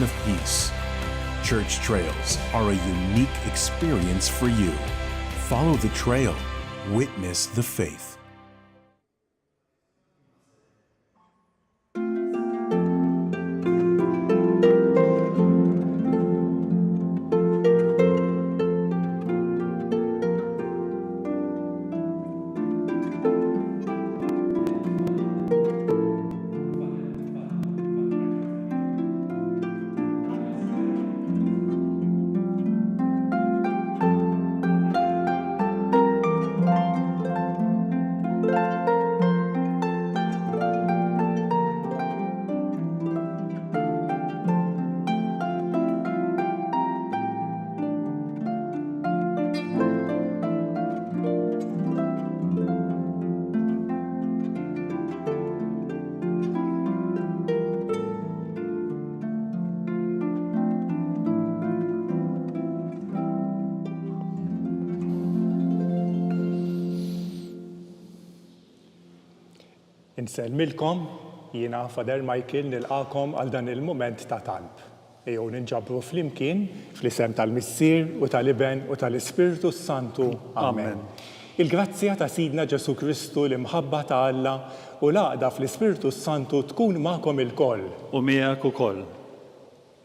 of peace. Church trails are a unique experience for you. Follow the trail, witness the faith. Insellmilkom, jiena Father Michael nilqakom għal dan il-moment ta' talb. Ejjew ninġabru flimkien fl-isem tal-Missier u tal-Iben u tal-Ispiritu Santu. Amen. Il-grazzja ta' Sidna Ġesu Kristu l-imħabba ta' Alla u l-għaqda fl-Ispiritu Santu tkun magħkom ilkoll. U miegħek ukoll.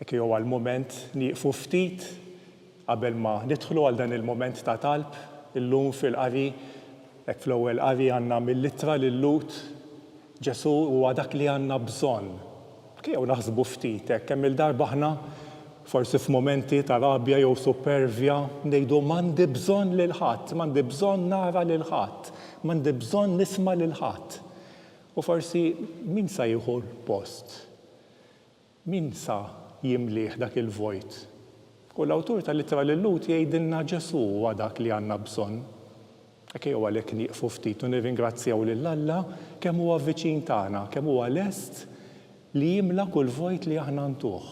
Ejjew għal-moment nieqfu ftit qabel ma nidħlu għal dan il-moment ta' talb illum fil-qari, hekk fl-ewwel qari għandna mill-littra lil-Lut Ġesu huwa dak li għandna bżonn. Kieku naħsbu ftit hekk kemm il-darba aħna forsi f'momenti ta' rabja jew supervja ngħidu m'għandi bżonn lil ħadd, m'għandi bżonn nara lil ħadd, m'għandi bżonn nisma' lil ħadd. U forsi min sa jieħu l-post? Min sa jimlih dak il-vojt? U l-awtur tal-Littra lil-Lut jgħidilna Ġesu huwa dak li għandna bżonn. Ejjew għalhekk nieqfu ftit u nirringrazzjaw lil Alla kemm huwa viċin tagħna, kemm huwa lest li jimla kull vojt li aħna ntuh.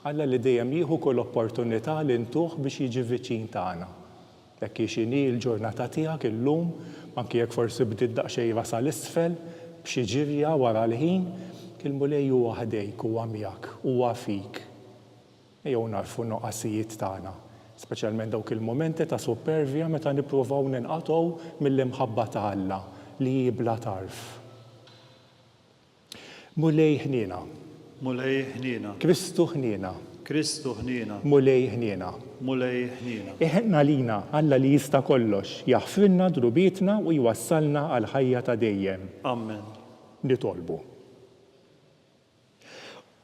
Alla li dejjem jieħu kull opportunità li ntuh biex jiġi viċin tagħna. Hekk x'inhi l-ġurnata tiegħek illum, anke jekk forsi bdiet daqsxejn wasal isfel b'xi ġirja wara l-ħin, il-Mulej huwa ħdejk, huwa miegħek, huwa fik. Ejjew narfu n-noqqasijiet tagħna. Speċjalment dawk il-momenti ta' supervja meta nippruvaw ninqatgħu mill-imħabba ta' Alla li jibla tarf. Mulej ħniena. Mulej ħniena. Kristu ħniena. Kristu ħniena. Mulej ħniena. Mulej ħniena. Iħenna lina Alla li jista' kollox, jaħfirna drubietna u jwassalna għal ħajja ta' dejjem. Amen. Nitolbu.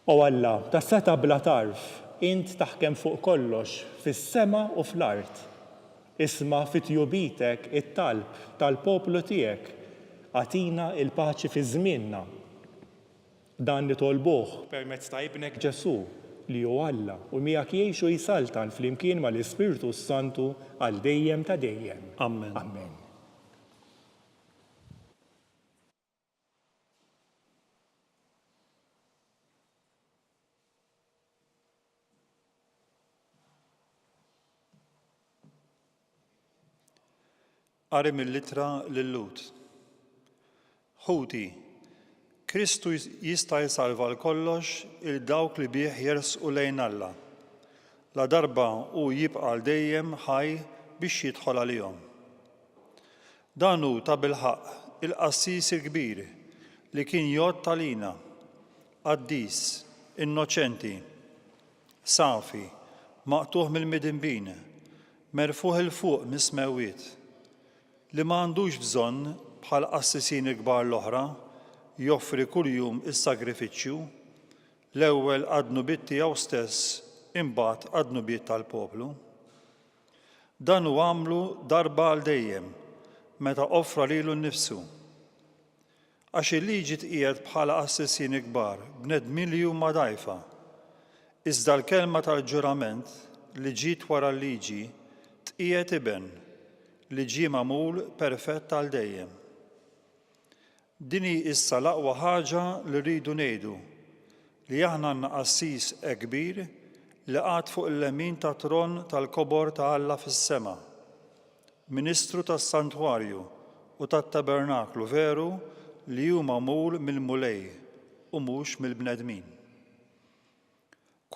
O Alla, ta' seta' bla tarf, int taħkem fuq kollox, fis-sema u fl-art. Isma' fit-tjubitek it-talb tal-poplu tiegħek, għatina il-paċi fi żmienna. Dan nitolbuh permezz ta' ibnek Ġesu li hu Alla u miegħek jgħixu jsaltan flimkien mal-Ispiritu Santu għal dejjem ta' dejjem. Amen. Amen. Qari mill-Littra lil-Lut. Ħuti, Kristu jista' jsalva l-kollox il-dawk li bih jersqu lejn Alla. La darba hu jibqa' dejjem ħaj biex jidħol għalihom. Dan hu ta' bilħaq il-qassis il-kbir li kien jgħod talina, qaddis, innoċenti, safi, maqtuħ mill-midinbin, merfuħ il-fuq mis-smewwiet, li ma għandux bżonn bħal qassisin il-kbar l-oħra joffri kuljum is-sagrifiċċju, l-ewwel qad-nubiet tiegħu stess imbagħad qad-nubiet tal-poplu. Dan hu għamlu darba għal dejjem meta offra lilu nnifsu. Għax il-liġi tqiegħed bħala qassisin kbar bnedmin li huma dgħajfa. Iżda l-kelma tal-ġurament li ġiet wara l-liġi tqiegħed iben li ġie magħmul perfett għal dejjem. Din hi issa l-aqwa ħaġa li rridu ngħidu li aħna għandna qassis kbir li qgħad fuq il-lemin tat tron tal-kobor ta' Alla fis-sema, Ministru tas-Santwarju u tat-Tabernaklu veru li hu magħmul mill-Mulej u mhux mill-bnedmin.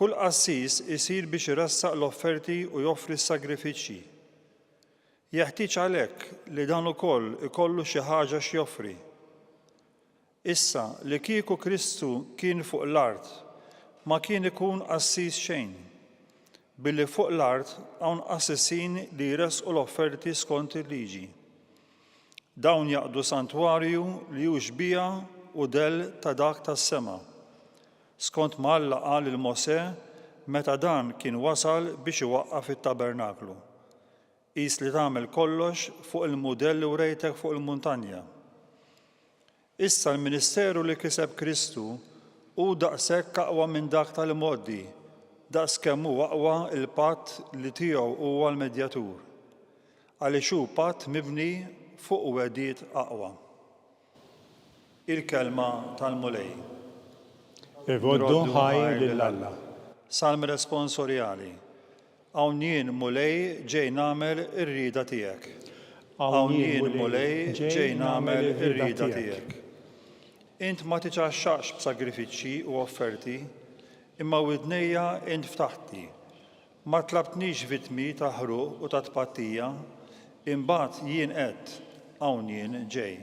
Kull qassis isir biex irassaq l-offerti u joffri s-sagrifiċċji. Jeħtieġ għalhekk li dan ukoll ikollu xi ħaġa x'joffri. Issa li kieku Kristu kien fuq l-art ma kien ikun qassis xejn. Billi fuq l-art hawn qassisin li jressqu l-offerti skont il-liġi. Dawn jaqdu santwarju li hu xbija u del ta' dak tas-sema. Skont ma Alla qal il-Mosè meta dan kien wasal biex iwaqqaf it-tabernaklu. Qis li tagħmel kollox fuq il-mudell li wrejtek fuq il-muntanja. Issa l-ministeru li kiseb Kristu hu daqshekk aqwa minn dak tal-imoddi, daqskemm hu aqwa il-patt li tiegħu huwa l-medjatur. Għaliex hu patt mibni fuq wedijiet aqwa. Il-kelma tal-mulej. Irroddu ħaj lil Alla. Salm responsorjali. Hawn jien mulej ġej nagħmel ir-rieda tiegħek. Hawn jien mulej ġej nagħmel ir-rieda tiegħek. Int ma tiċaxxaqx b'sagrifiċċji u offerti, imma widnejja int ftaħti. Ma tlabtnix vittmi ta' ħruq u ta' tpattija, imbagħad jien qed hawn jien ġej.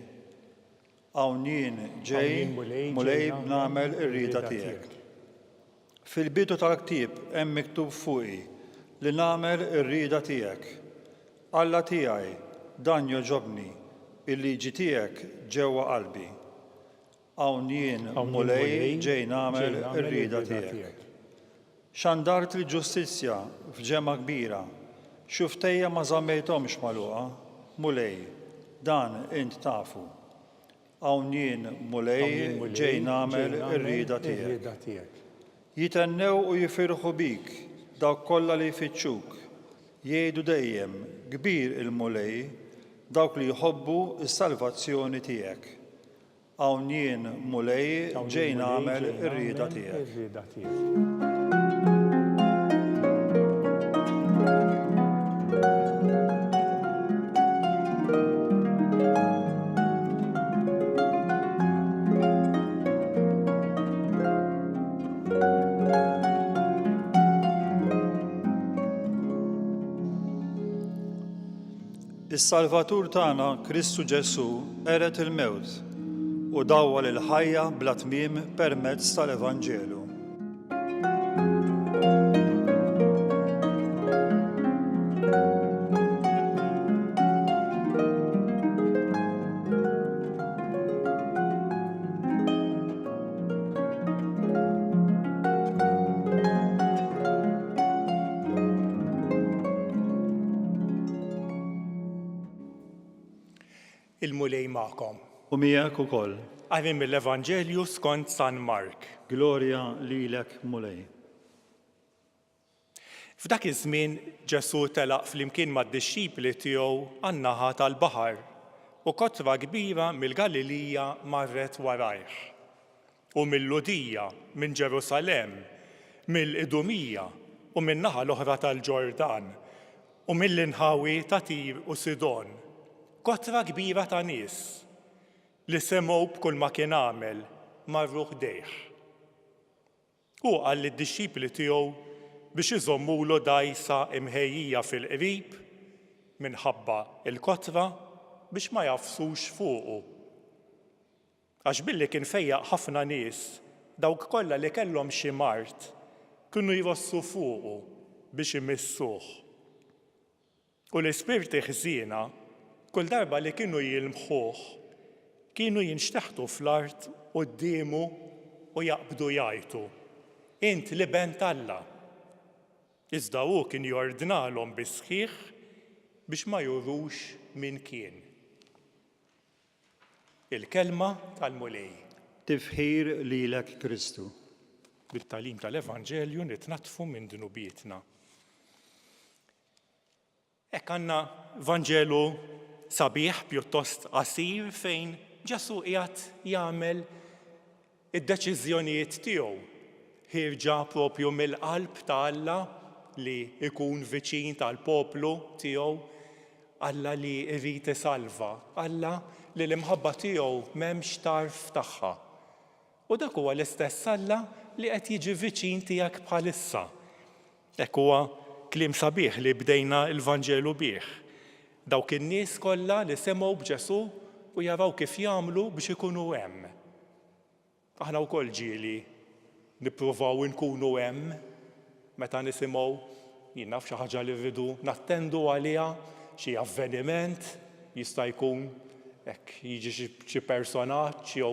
Hawn jien ġej mulej nagħmel ir-rieda tiegħek. Fil-bidu tal-ktieb hemm miktub fuqi li nagħmel ir-rieda tiegħek. Alla tiegħi dan joġobni, il-liġi tiegħek ġewwa qalbi. Hawn jien mulej ġej nagħmel ir-rieda tiegħek. Xandart il-ġustizzja f'ġemma kbira, xuftejja ma żammejthomx magħluqa, mulej, dan int tafu. Hawn jien mulej ġej nagħmel ir-rieda tiegħek. Jitennew u jifirħu bik dawk kollha li jfittxuk, jgħidu dejjem kbir il-mulej dawk li jħobbu s-salvazzjoni tiegħek. Hawn jien mulej ġej nagħmel ir-rieda tiegħek. Is-Salvatur tagħna Kristu Ġesu ered il-mewt u dawwa lil-ħajja bla tmiem permezz tal-Evanġelu. Il-mulej magħkom. U miegħek ukoll. Qari mill-Evanġelju skont San Mark. Glorja lilek mulej. F'dak iż-żmien Ġesu telaq flimkien mad-dixxipli tiegħu għan-naħa tal-baħar u kotba kbira mill-Galilija marret warajh. U mill-Ludija, minn Ġerusalemm, mill-Idumija u min-naħa l-oħra tal-Ġordan u mill-inħawi ta' Tir u Sidon. Kotra kbira ta' nies li semgħu b'kull ma kien għamel marru ħdejh. U qal lid-dixxipli tiegħu biex iżommulu dgħajsa imħejjija fil-qrib minħabba l-kotra biex ma jafsux fuqu. Għax billi kien fejjaq ħafna nies dawk kollha li kellhom xi mart kienu jrossu fuqu biex imissuh. U l-ispirti ħżiena kull darba li kienu jilmħuh, kienu jinxteħtu fl-art qudiemu u jaqbdu jgħidu, int liben Alla. Iżda hu kien jordnalhom bi sħiħ biex ma jurux min kien. Il-kelma tal-mulej. Tifħir lilek Kristu. Bit-tagħlim tal-Evanġelju nitnatfu minn dnubietna. Hekk għandna Vanġelu sabiħ pjuttost qasir fejn Ġesu qiegħed jagħmel id-deċiżjonijiet tiegħu. Ħirġa propju mill-qalb ta' Alla li jkun viċin tal-poplu tiegħu, Alla li jrid isalva, Alla li l-imħabba tiegħu m'hemmx tarf tagħha. U dak huwa l-istess Alla li qed jiġi viċin tiegħek bħalissa. Hekk huwa kliem sabiħ li bdejna l-Vanġelu bih. Dawk in-nies kollha li semgħu b'Ġesu u jaraw kif jagħmlu biex ikunu hemm. Aħna wkoll ġieli nippruvaw inkunu hemm meta nisimgħu jien naf xi ħaġa li rridu nattendu għaliha, xi avveniment, jista' jkun hekk jiġi xi personaġġ jew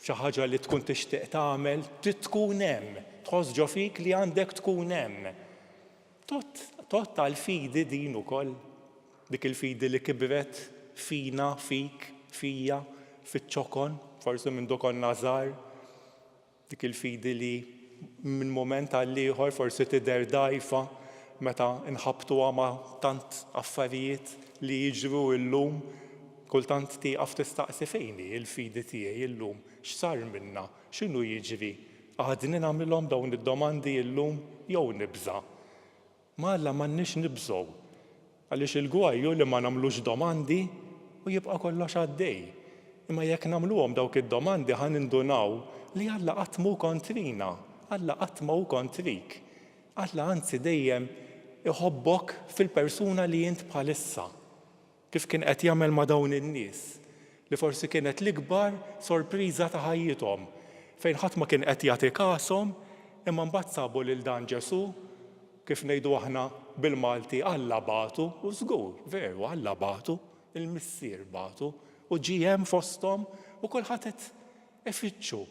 xi ħaġa li tkun tixtieq tagħmel, trid tkun hemm, tħoss ġo fik li għandek tkun hemm. Tot tal-fidi din ukoll, dik il-fidi li kibret fina, fik, fija, fiċ-ċokon, forsi minn dokonna żgħar, dik il-fidi li minn mument għal ieħor forsi tidher dgħajfa meta nħabbtuha ma' tant affarijiet li jiġru llum, kultant tieqaf tistaqsi fejni il-fidi tiegħi llum, x'sar minnha, x'inhu jiġri, għadni nagħmilhom dawn id-domandi llum jew nibża. Ma Alla m'għandniex nibżgħu, għaliex il-gwajju li ma nagħmlux domandi u jibqa' kollox għaddej. Imma jekk nagħmluhom dawk id-domandi ħa nindunaw li Alla qatt mhu kontrina, Alla qatt ma hu kontrik. Alla anzi dejjem iħobbok fil-persuna li int bħalissa. Kif kien qed jagħmel ma' dawn in-nies li forsi kienet l-ikbar sorpriża ta' ħajjithom fejn ħadd ma kien qed jagħti kasom imma mbagħad sabu lil dan Ġesu kif ngħidu aħna bil-Malti Alla batu u żgur, veru Alla batu, il-Missier batu u ġie hemm fosthom u kulħadd qed ifittxu.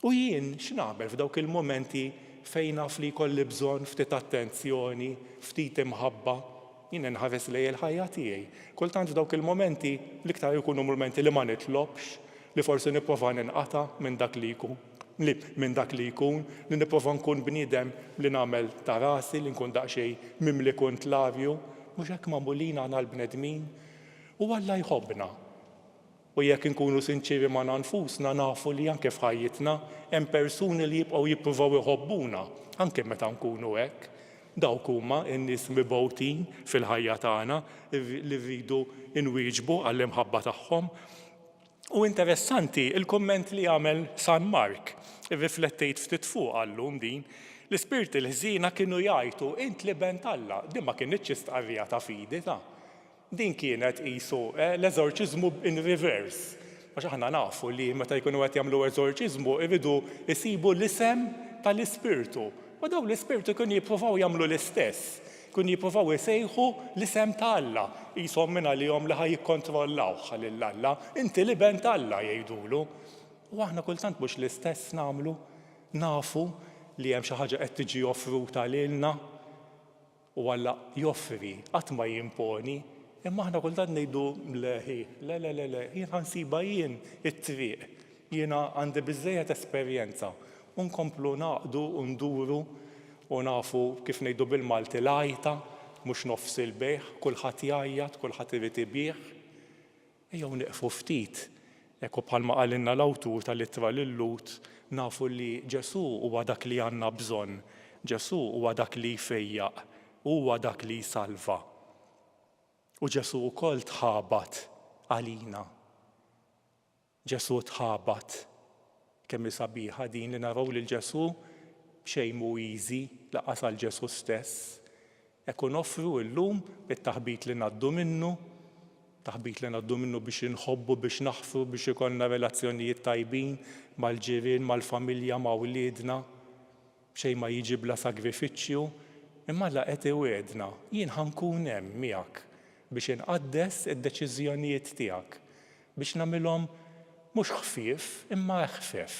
U jien x'nagħmel f'dawk il-momenti fejn naf li jkolli bżonn ftit attenzjoni, ftit imħabba, jien inħares lejn il-ħajja tiegħi. Kultant f'dawk il-momenti l-iktar ikunu momenti li ma nitlobx, li forsi nipprova ninqata' minn dak li jkun, li nipprova nkun bniedem li nagħmel ta' rasi, li nkun daqsxejn mimli kontlarju, mhux hekk magħmulin aħna l-bnedmin. U Alla jħobbna. U jekk inkunu sinċiri ma' nfusna nafu li anke f'ħajjitna hemm persuni li jibqgħu jippruvaw iħobbuna, anke meta nkunu hekk. Dawk huma n-nies mibgħutin fil-ħajja tagħna li rridu nwieġbu għall-imħabba tagħhom. U interessanti il-komment li għamel San Mark, irriflettejt ftit fuq għallum din, l-ispirti l-ħżiena kienu jgħidu int li bent Alla, din ma kienitx istqarrija ta' fidi ta'. Din kienet qisu l-eżorċiżmu in reverse. Għax aħna nafu li meta jkunu qed jagħmlu eżorċiżmu iridu jsibu l-isem tal-ispirtu. U dawn l-ispirtu kienu jippruvaw jagħmlu l-istess. Kienu jippruvaw isejħu l-isem ta' Alla. Qishom minn għalihom li ħajjikkontrollawh lil Alla. Inti li bent Alla jgħidulu. U aħna kultant mhux l-istess nagħmlu. Nafu li hemm xi ħaġa qed tiġi offruta lilna u Alla joffri qatt ma jimponi. Imma aħna kultant ngħidu le, jien ħansiba jien it-triq. Jiena għandi biżżejjed esperjenza. Nkomplu naqdu u nduru u nafu kif ngħidu bil-Malti lajta, mhux nofs il-bejħ, kulħadd jgħajjad, kulħadd irid ibih. Ejjew nieqfu ftit. Ekku bħalma qalilna l-awtur tal-ittra lil-Lut, nafu li Ġesu huwa dak li għandna bżonn, Ġesu huwa dak li jfejjaq, huwa dak li jsalva. U Ġesu wkoll tħabat għalina. Ġesu tħabat kemm sabiħa din li naraw lil Ġesu b'xejn mhu easy laqas għal Ġesu stess. Hekk noffru llum bit-taħbit li ngħaddu minnu, taħbit li ngħaddu minnu biex inħobbu, biex naħfru, biex ikollna relazzjonijiet tajbin mal-ġirien, mal-familja, ma' wliedna, b'xejn ma jiġi bla sagrifiċċju, imma Alla qed iwiedna jien ħankun hemm miegħek biex inqaddes id-deċiżjonijiet tiegħek, biex nagħmilhom mhux ħfief imma ħfef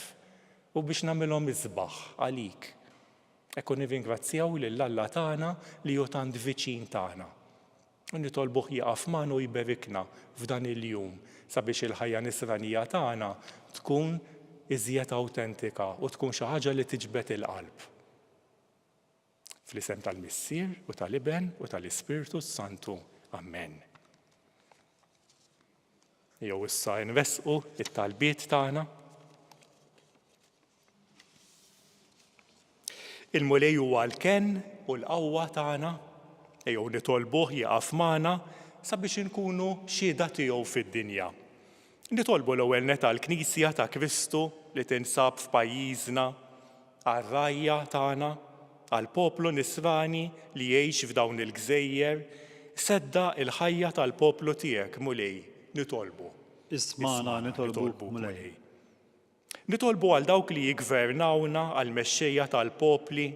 u biex nagħmilhom iżbaħ għalik. Ekku nirringrazzjaw lil Alla tagħna li hu tant viċin tagħna. U nitolbuh jaqaf magħna u jberikna f'dan il-jum sabiex il-ħajja nisranija tagħna tkun iżjed awtentika u tkun xi ħaġa li tiġbed il-qalb. Fl-isem tal-Missier u tal-Iben u tal-Ispirtu Santu. Amen. Jew issa nresqu it-talbiet tagħna. Il-mulej huwa l-kenn u l-qawwa tagħna, jew nitolbuh jaqaf magħna sabiex inkunu xhieda tiegħu fid-dinja. Nitolbu l-ewwel neta l-Knisja ta' Kristu li tinsab f'pajjiżna għar-rajja tagħna, għall-poplu nisrani li jgħix f'dawn il-gżejjer, sedda il-ħajja tal-poplu tiegħek mulej nitolbu. Ismana nitolbuk mulej. Nitolbu għal dawk li jigvernawna għal mexxejja tal-popli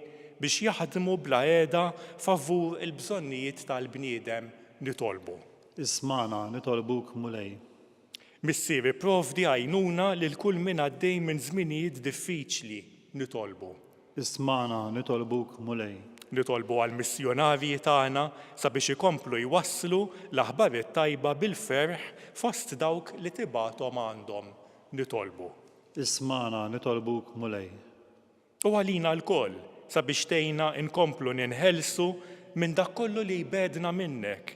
biex jaħdmu bla qiegħda favur il-bżonnijiet tal-bniedem nitolbu. Ismana nitolbuk mulej. Missier ipprovdi għajnuna lil kull min għaddej minn żminijiet diffiċli nitolbu. Ismana nitolbuk mulej. Nitolbu għal missjonarji tagħna sabiex ikomplu jwasslu l-aħbarijiet tajba bil-ferħ fost dawk li tibathom għandhom nitolbu. Ismana nitolbuk mulej. U għalina l-koll sabiex tgħinna inkomplu ninħelsu minn dak kollu li jbedna minnek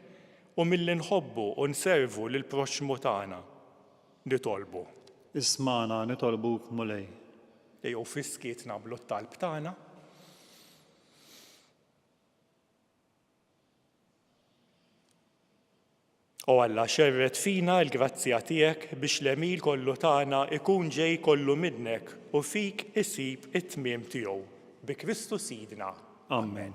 u milli nħobbu u nservu lil proxmu tagħna nitolbu. Ismana nitolbuk mulej. Ejjew fiskiet nagħmlu t-talb tagħna. U Alla xerret fina l-grazzja tiegħek biex l-emil kollu tagħna ikun ġej kollu minnek u fik isib it-tmiem tiegħu. Bi Kristu Sidna. Amen.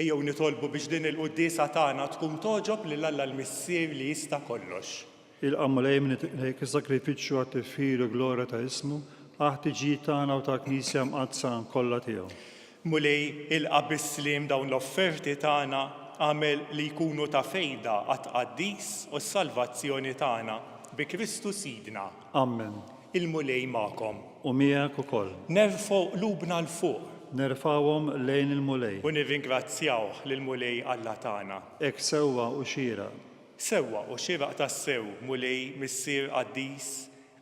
Ejjew nitolbu biex din il-quddiesa tagħna tkun toġob lil Alla l-Missier li jista' kollox. Il-qammulej minn lejk is-sakrifiċċju għat-tifħir u glorja ta' ismu, ħtiġijiet tagħna u ta' Knisja mqazza kollha tiegħu. Mulej il-qabisslim dawn l-offerti tagħna għamel li jkunu ta' fejda għat-tqaddis u s-salvazzjoni tagħna bi Kristu Sidna. Amen. Il-mulej magħkom. U miegħek ukoll. Nerfgħu qlubna l fuq. Nerfawhom lejn il-mulej. U nirringrazzjaw lill-mulej Alla tagħna. Hekk sewwa u xira. Sewwa u xieraq tas-sew mulej missier qaddis,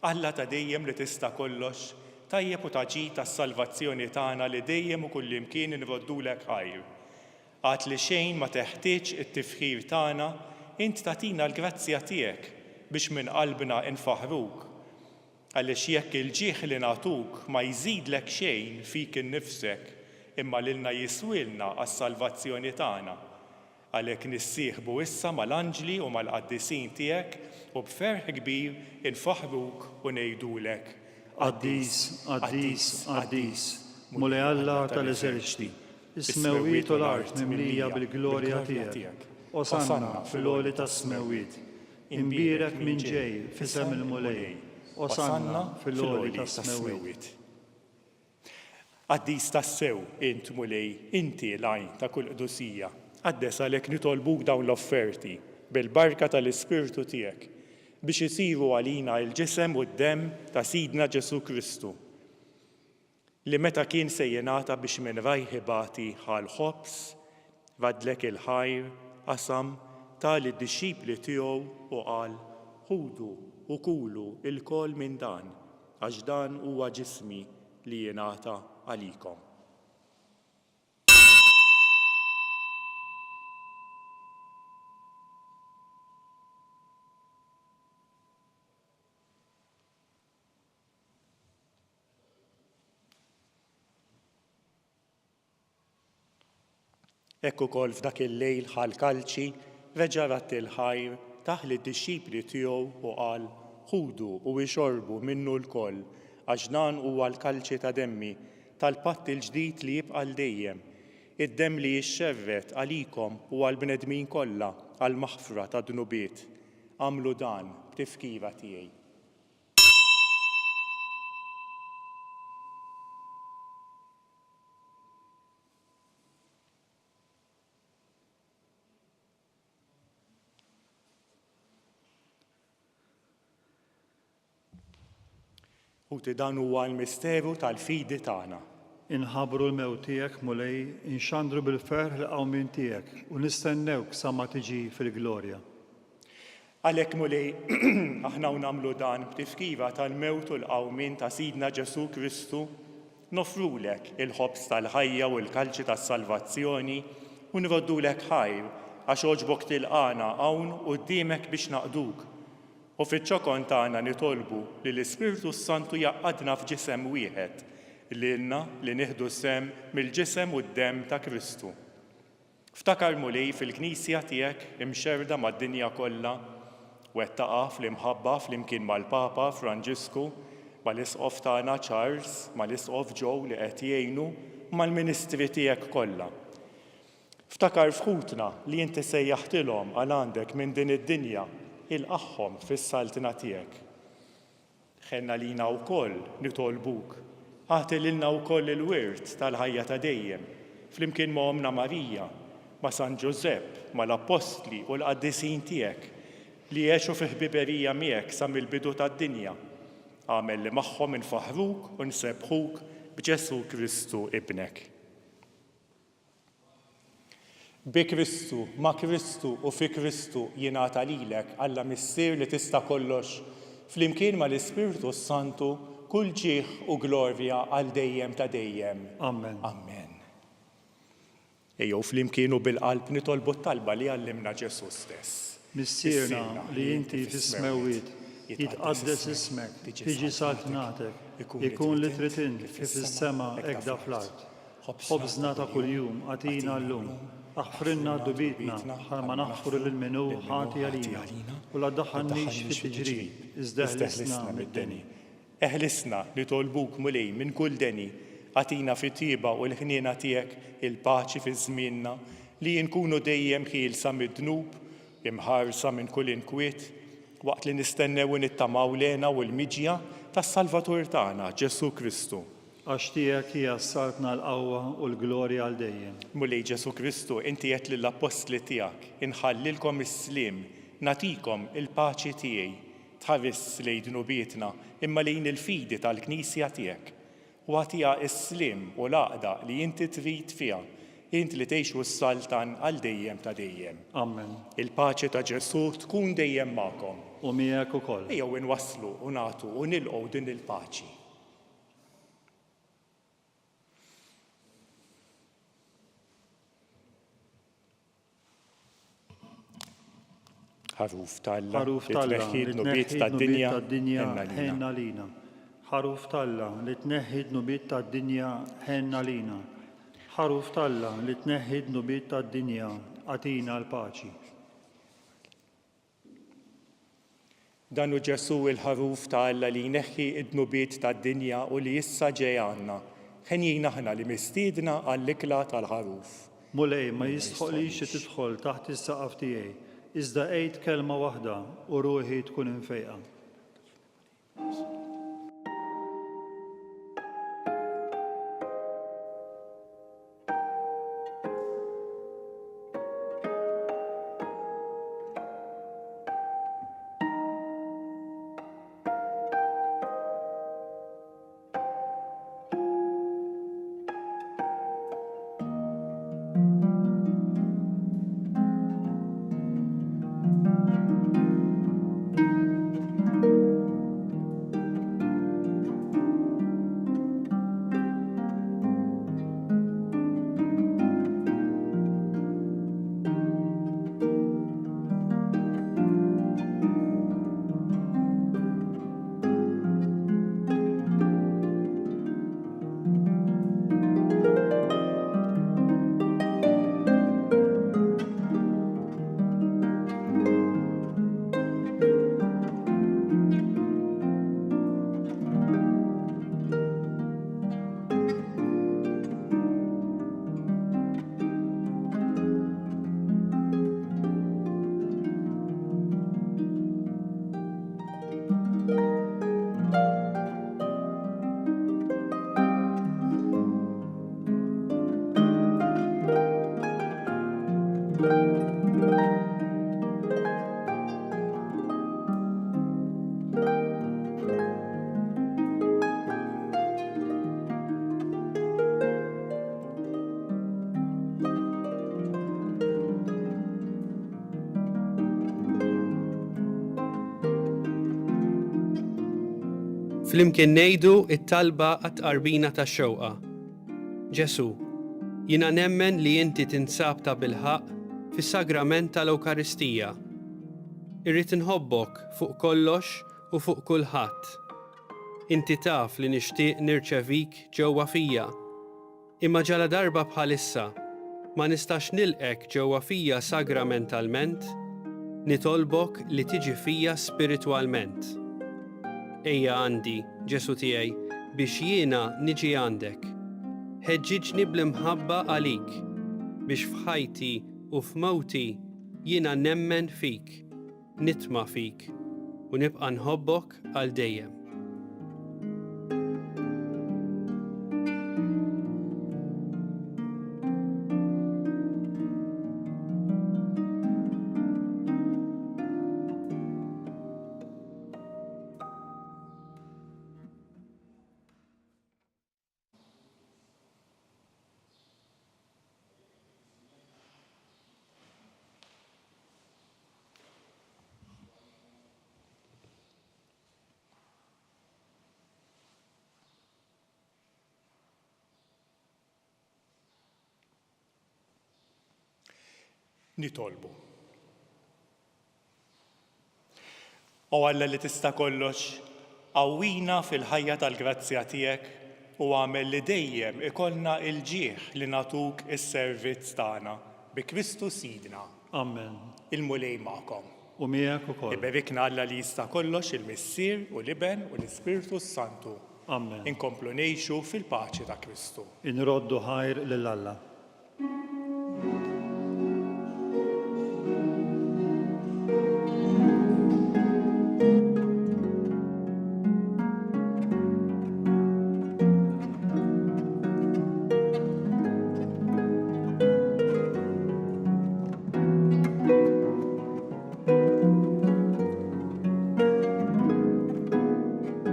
Alla ta' dejjem li tista' kollox, tajjeb u taġid tas-salvazzjoni tagħna li dejjem u kullimkien inroddulek ħajr. Għad li xejn ma teħtieġ it-tifħir tagħna, int tagħtina l-grazzja tiegħek biex minn qalbna infaħruk. Għaliex jekk il-ġieħ li nagħtuk ma jżidlek xejn fik innifsek, imma lilna jiswilna għas-salvazzjoni tagħna. Għalhekk nissieħbu issa mal-anġli u mal-qaddisin tiegħek u b'ferħ kbir infaħruk u ngħidulek. Qaddis, qaddis, qaddis, mulej Alla tal-eżerċiti, is-smewwiet u l-art mimlija bil-glorja tiegħek. Osanna fil-għoli tas-smewwiet, imbierek minn ġej fisem il-mulej. Osanna fil-għoli tas-smewwiet. Qaddis tas-sew int mulej, inti l-għajn ta' kull qdusija. Għaddes għalhekk nitolbuk dawn l-offerti bil-barka tal-Ispirtu tiegħek biex isiru għalina l-ġisem u d-demm ta' Sidna Ġesu Kristu li meta kien se jingħata biex minn rajħibati ħal-ħobs vadlek il-ħajr qasam tal id-dixxipli tiegħu u qal ħudu u kulu il-kol minn dan għax dan huwa ġismi li jingħata għalikom. Ekku kol f'dak il-lejl ħal kalċi reġa' rat il-ħajr taħ lid-dixxipli tiegħu u qal: ħudu u ixorbu minnu l-koll, għax dan huwa l-kalċi ta' demmi tal-patt il-ġdid li jibqa' l-dejjem. Id-demm li jixxerret għalikom u għall-bnedmin kollha għall-maħfra ta' dnubiet. Għamlu dan b'tifkira tiegħi. U dan huwa l-misteru tal-fidi tagħna. Inħabru l-mewt tiegħek mulej, inxandru bil-ferħ l-qawmin tiegħek u nistennewk sa ma tiġi fil-glorja. Għalhekk mulej aħna nagħmlu dan b'tifkira tal-mewt u l-qawmin ta' Sidna Ġesu Kristu, nofrulek il-ħobs tal-ħajja u l-kalċi tas-salvazzjoni u nroddulek ħajr għax oġbok tilqana hawn quddiemek biex naqduk. U fiċ-ċokon tagħna nitolbu li l-Ispiritu Santu jaqgħadna f'ġisem wieħed lilna li nieħdu sem mill-ġisem u d-demm ta' Kristu. Ftakar mulej fil-Knisja tiegħek imxerda mad-dinja kollha wettaqa fl-imħabba flimkien mal-Papa Franġisku, mal-Isqof tagħna Charles, mal-Isqof Joe li qed jgħinu mal-Ministri tiegħek kollha. Ftakar f'ħutna li inti sejjaħtilhom għal għandek minn din id-dinja il-qaħħom fis-saltina tiegħek. Ħenna lina wkoll nitolbuk, għati lilna wkoll il-wirt tal-ħajja ta' dejjem, flimkien ma' Omna Marija, ma' San Ġusepp, ma' l-Apostli u l-qaddisin tiegħek li jgħixu fi ħbiberija miegħek sa mill-bidu tad-dinja. Għamel li magħhom infaħruk u nsebħuk b'Ġesu Kristu ibnek. Bi Kristu, ma' Kristu u fi Kristu jingħata lilek Alla missier li tista' kollox, flimkien ma' l-Ispiritu Santu kull ġieħ u glorja għal dejjem ta' dejjem. Amen. Amen. Ejjew flimkien u bil-qalb nitolbu t-talba li għallimna Ġesu stess. Missierna li inti fis-smewiet, jitqaddes ismek, tiġi saltnatek, ikun li trid int kif is-sema hekk da fl-art. Ħobżna ta' kuljum għatina llum, aħfrinna dubitna ħalma naħfru lil minu ħati għalina u la daħħannix fit-tiġrib, iżda eħlisna mid-deni. Eħlisna nitolbuk mulej minn kull deni, għatina fit-tieba u l-ħniena tiegħek il-paċi fi żmienna li nkunu dejjem ħielsa mid-dnub, imħarsa minn kull inkwiet, waqt li nistennew nittamaw lena u l-miġja tas-Salvatur tagħna Ġesu Kristu. Għax tiegħek hija s-saltna l-qawwa u l-glorja għal dejjem. Mulej Ġesu Kristu, inti qed lill-apostli tiegħek inħallilkom is-sliem, natikom il-paċi tiegħi, tħares lejn dnubietna imma lejn il-fidi tal-Knisja tiegħek. U għatija is-sliem u l-għaqda li inti trid fiha, int li tgħixu s-saltan għal dejjem ta' dejjem. Amen. Il-paċi ta' Ġesu tkun dejjem magħkom. U miegħek ukoll. Ejjew inwasslu u nagħtu u nilqgħu din il-paċi. Ħaruf Talla li tneħħi d-nubiet tad-dinja ħenna lina. Ħaruf Talla li tneħħi d-nubiet tad-dinja ħenna lina. Ħaruf Talla li tneħħi d-nubiet tad-dinja għatina l-paċi. Dan hu Ġesu il-ħaruf Talla li jneħħi d-nubiet tad-dinja u li issa ġej għandna. Ħenjina aħna li mistiedna għall-ikla tal-ħaruf. Mulej ma jistħoqlix tidħol taħt is-saqaf tiegħi, iżda qgħid kelma waħda u ruħi tkun infejqa. Flimkien ngħidu it-talba għat-qarbina tax-xewqa. Ġesu, jiena nemmen li inti tinsab ta' bilħaq fis-sagrament tal-Ewkaristija. Irrid inħobbok fuq kollox u fuq kulħadd. Inti taf li nixtieq nirċevik ġewwa fija. Imma ġala darba bħalissa ma nistax nilqek ġewwa fija sagramentalment, nitolbok li tiġi fija spiritwalment. Ejja għandi, Ġesu tiegħi, biex jiena niġi għandek. Ħeġġiġni bl-imħabba għalik, biex f'ħajti u f'mewti jiena nemmen fik, nitma' fik u nibqa' nħobbok għal dejjem. Nitolbu. O Alla li tista' kollox, qawwina fil-ħajja tal-grazzja tiegħek u għamel li dejjem ikollna l-ġieħ li nagħtuk is-servizz tagħna bi Kristu Sidna. Amen. Il-mulej magħkom. U miegħek ukoll. Iberikna Alla li jista' kollox il-Missier u l-Iben u l-Ispirtu Santu. Amen. Inkomplu ngħixu fil-paċi ta' Kristu. Inroddu ħajr lil Alla.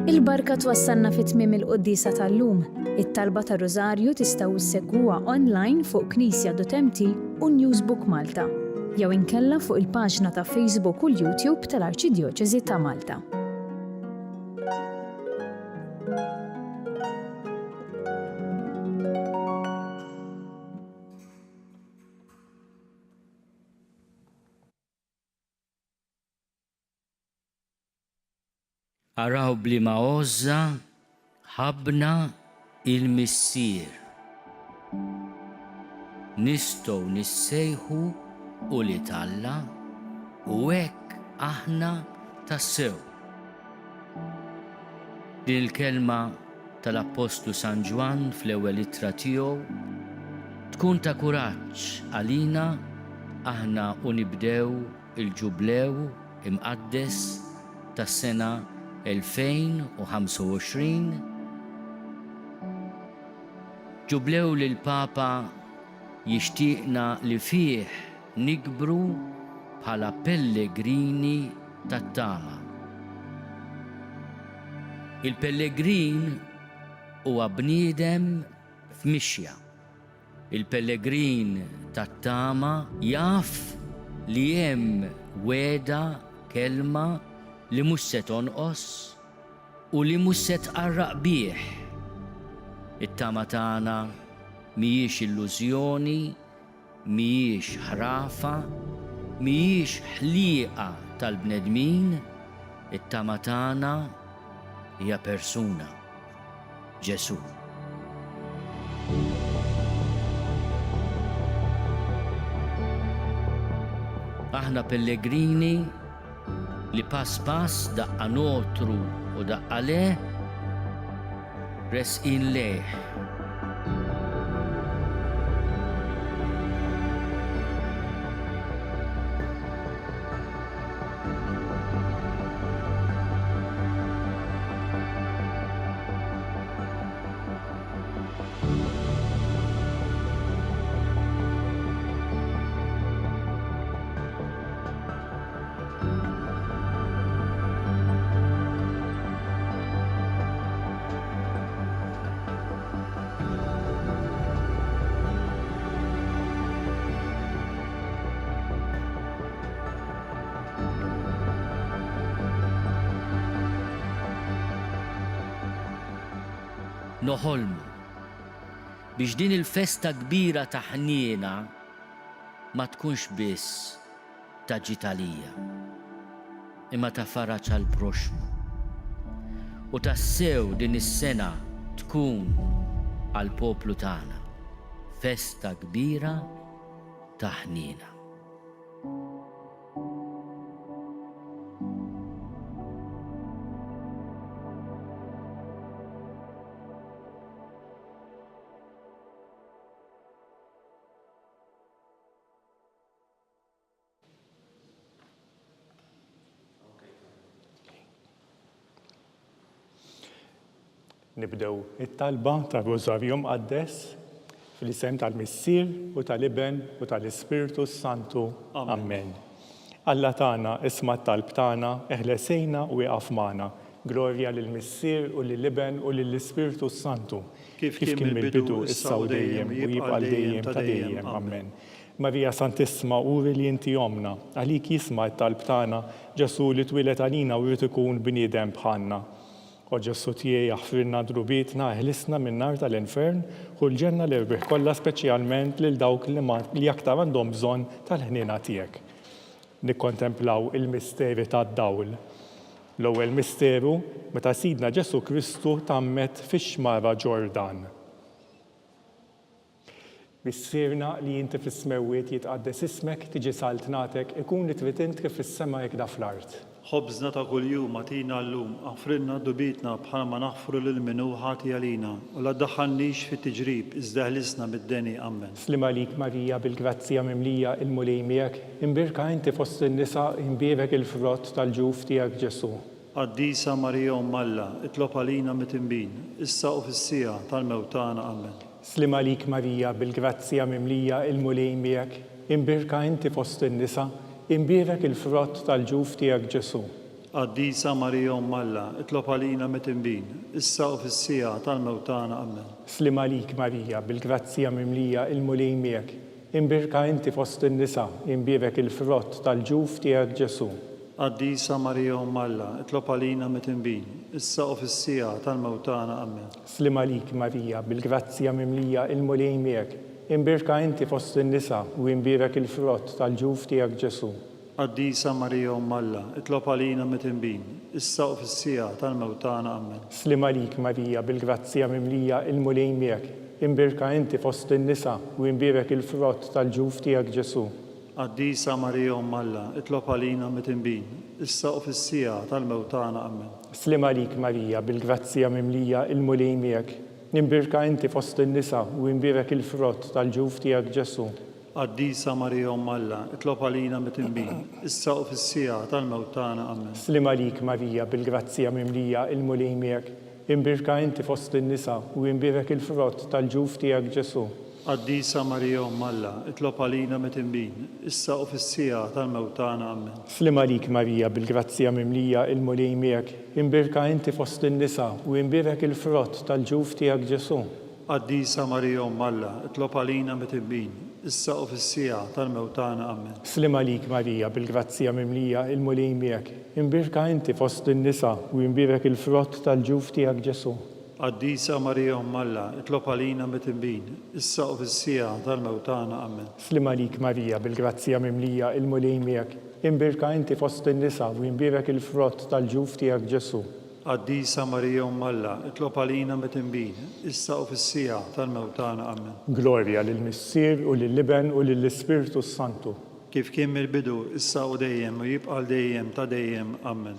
Il-barka twassalna fit-tmiem il-Qudiesa tal-lum. It-talba ta' Rożarju tistgħu issegwuha online fuq Knisja.mt u Newsbook Malta, jew inkella fuq il-paġna ta' Facebook u l-YouTube tal-Arċidjoċeżi ta' Malta. Araw bliema għoża ħabna il-Missier. Nistgħu nissejħu u li Alla u hekk aħna tassew. Din il-kelma tal-Apostlu San Ġwan fl-ewwel ittra tiegħu tkun ta' kuraġġ għalina aħna u nibdew il-ġublew imqaddes tas-sena 2025, ġublew li l-Papa jixtieqna li fih nikbru bħala pellegrini tat-tama. Il-pellegrin huwa bniedem f'mixja. Il-pellegrin tat-tama jaf li hemm weda kelma li mhux se tonqos u li mhux se tqarraq bih. It-tama tagħna mhijiex illużjoni, mhijiex ħrafa, mhijiex ħlieqa tal-bnedmin, it-tama tagħna hija persuna, Ġesu. Aħna pellegrini li pass daqqa notru u daqqa le, resqin leh. noħolmu biex din il-festa kbira ta' ħniena ma tkunx biss ta' ġitalija, imma ta' faraġ għal proxmu. U tassew din is-sena tkun għal poplu tagħna festa kbira ta' ħniena. Nibdew it-talba tar-Rożarju Mqaddes fil-isem tal-Missier u tal-Iben u tal-Ispiritu Santu. Amen. Alla tagħna isma' t-talb tagħna eħlesejna u iqaf magħna. Glorja lill-Missier u lill-Iben u lill-Ispiritu Santu. Kif kien mill-bidu issa u dejjem u jibqa' dejjem ta' dejjem. Amen. Marija Santissima, uri li inti omna, għalik jisma' t-talb tagħna, Ġesu li twilet għalina u jrid ikun bniedem bħalna. O Ġesu tiegħi jaħfirna drubietna, eħlisna min-nar tal-infern u l-ġenna li rbiħ kollha speċjalment lil dawk li aktar għandhom bżonn tal-ħniena tiegħek. Nikkontemplaw il-misteri tad-dawl. L-ewwel misteru meta Sidna Ġesu Kristu tammet fix-xmara Ġordan. Missierna li inti fis-smewwiet jitqaddes ismek, tiġi saltnatek, ikun li trid int kif fis-sema hekk da fl-art. ħobżna ta' kuljum għatina llum, aħfrilna dubietna bħalma naħfru lil minnu ħati għalina u la ddaħħalniex fit-tiġrib iżda ħlisna mid-deni. Amen. Slim għalik Marija bil-grazzja mimlija il-mulej miegħek, imbirka inti fost in-nisa imbierek il-frott tal-ġuf tiegħek Ġesu. Qaddisa Marija Alla, itlob għalina mit-tinbin, issa u fis-sija tal-mewt tagħna. Amen. Slim għalik Marija bil-grazzja mimlija il-mulej miegħek, imbirka inti fost in-nisa imbierek il-frott tal-ġuf tiegħek Ġesu. Qaddisa Marija Alla, itlob għalina mit-tinbin, issa u fis-sija tal-mewt tagħna. Amen. Slim għalik Marija bil-grazzja mimlija il-mulej miegħek, imbirka inti fost in-nisa imbierek il-frott tal-ġuf tiegħek Ġesu. Qaddisa Marija Alla, itlob għalina mit-tinbin, issa u fis-sija tal-mewt tagħna. Amen. Slim għalik Marija bil-grazzja mimlija il-mulej miegħek, imbirka inti fost in-nisa u imbierek il-frott tal-ġuf tiegħek Ġesu. Qaddisa Marija Alla, itlob għalina mit-tinbin, issa u fis-sija tal-mewt tagħna. Amen. Slim għalik Marija bil-grazzja mimlija il-mulej miegħek, imbirka inti fost in-nisa u imbierek il-frott tal-ġuf tiegħek Ġesu. Qaddisa Marija Alla, itlob għalina mit-tinbin, issa u fis-sija tal-mewt tagħna. Amen. Slim għalik Marija bil-grazzja mimlija il-mulej miegħek, imbirka inti fost in-nisa u imbierek il-frott tal-ġuf tiegħek Ġesu. Qaddisa Marija Alla, itlob għalina mit-tinbin, issa u fis-sija tal-mewt tagħna. Amen. Slim għalik Marija bil-grazzja mimlija il-mulej miegħek, imbirka inti fost in-nisa u imbierek il-frott tal-ġuf tiegħek Ġesu. Qaddisa Marija Alla, itlob għalina mit-tinbin, issa u fis-sija tal-mewt tagħna. Amen. Slim għalik Marija bil-grazzja mimlija il-mulej miegħek, imbirka inti fost in-nisa u imbierek il-frott tal-ġuf tiegħek Ġesu. Qaddisa Marija Alla, itlob għalina mit-tinbin, issa u fis-sija tal-mewt tagħna. Amen. Slim għalik Marija bil-grazzja mimlija il-mulej miegħek, imbirka inti fost in-nisa u imbierek il-frott tal-ġuf tiegħek Ġesu. Qaddisa Marija Alla, itlob għalina mit-tinbin, issa u fis-sija tal-mewt tagħna. Amen. Slim għalik Marija bil-grazzja mimlija il-mulej miegħek, imbirka inti fost in-nisa u imbierek il-frott tal-ġuf tiegħek Ġesu. Qaddisa Marija Alla, itlob għalina mit-tinbin, issa u fis-sija tal-mewt tagħna. Amen. Glorja lill-Missier u lill-Iben u lill-Ispiritu Santu. Kif kien mill-bidu, issa u dejjem u jibqa' dejjem ta' dejjem. Amen.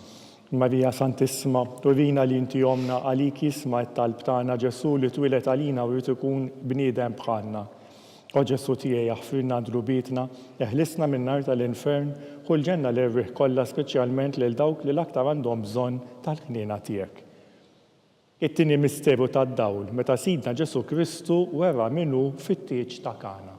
Marija Santissima, turina li inti omna għalik jisma' t-talb tagħna Ġesu li twilet għalina u jrid ikun bniedem bħalna. O Ġesu tiegħi jaħfirna drubietna, eħlisna min-nar tal-infern u l-ġenna li rbiħ kollha speċjalment lil dawk li l-aktar għandhom bżonn tal-ħniena tiegħek. It-tieni misteru tad-dawl meta Sidna Ġesu Kristu wera minnu fit-tieġ ta' Kana.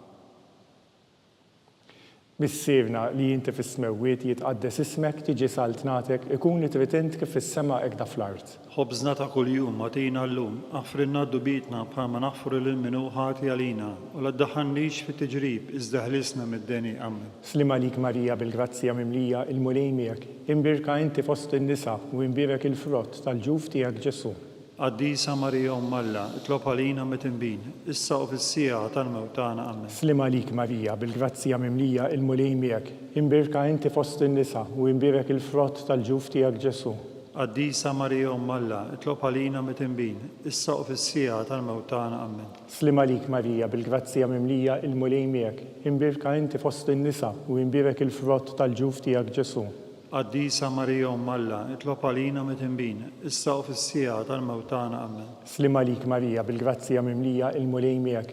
Missierna li inti fis-smewwiet jitqaddes ismek, tiġi saltnatek, ikun li trid int kif fis-sema hekk da fl-art. Ħobżna ta' kuljum għatina llum, aħfrilna dubietna bħalma naħfru lil minnu ħati għalina u la ddaħħalniex fit-tiġrib iżda ħlisna mid-deni. Amen. Slim għalik Marija bil-grazzja mimlija il-mulej miegħek, imbirka inti fost in-nisa u imbierek il-frott tal-ġuf tiegħek Ġesu. Qaddisa Marija Alla, itlob għalina mit-tinbin, issa u fis-sija tal-mewt tagħna. Amen. Slima lik Marija, bil-grazzja mimlija il-mulej miegħek, imbirka inti fost in-nisa u imbirek il-frott tal-ġuf tiegħek Ġesu. Qaddisa Marija Alla, itlob għalina mit-tinbin, issa u fis-sija tal-mewt tagħna. Amen. Slima lik Marija, bil-grazzja mimlija il-mulej miegħek, imbirka inti fost in-nisa u imbirek il-frott tal-ġuf tiegħek Ġesu. Qaddisa Marija Alla, itlob għalina mit-tinbin, issa u fis-sija tal-mewt tagħna. Amen. Slima lik Marija, bil-grazzja mimlija il-mulej miegħek,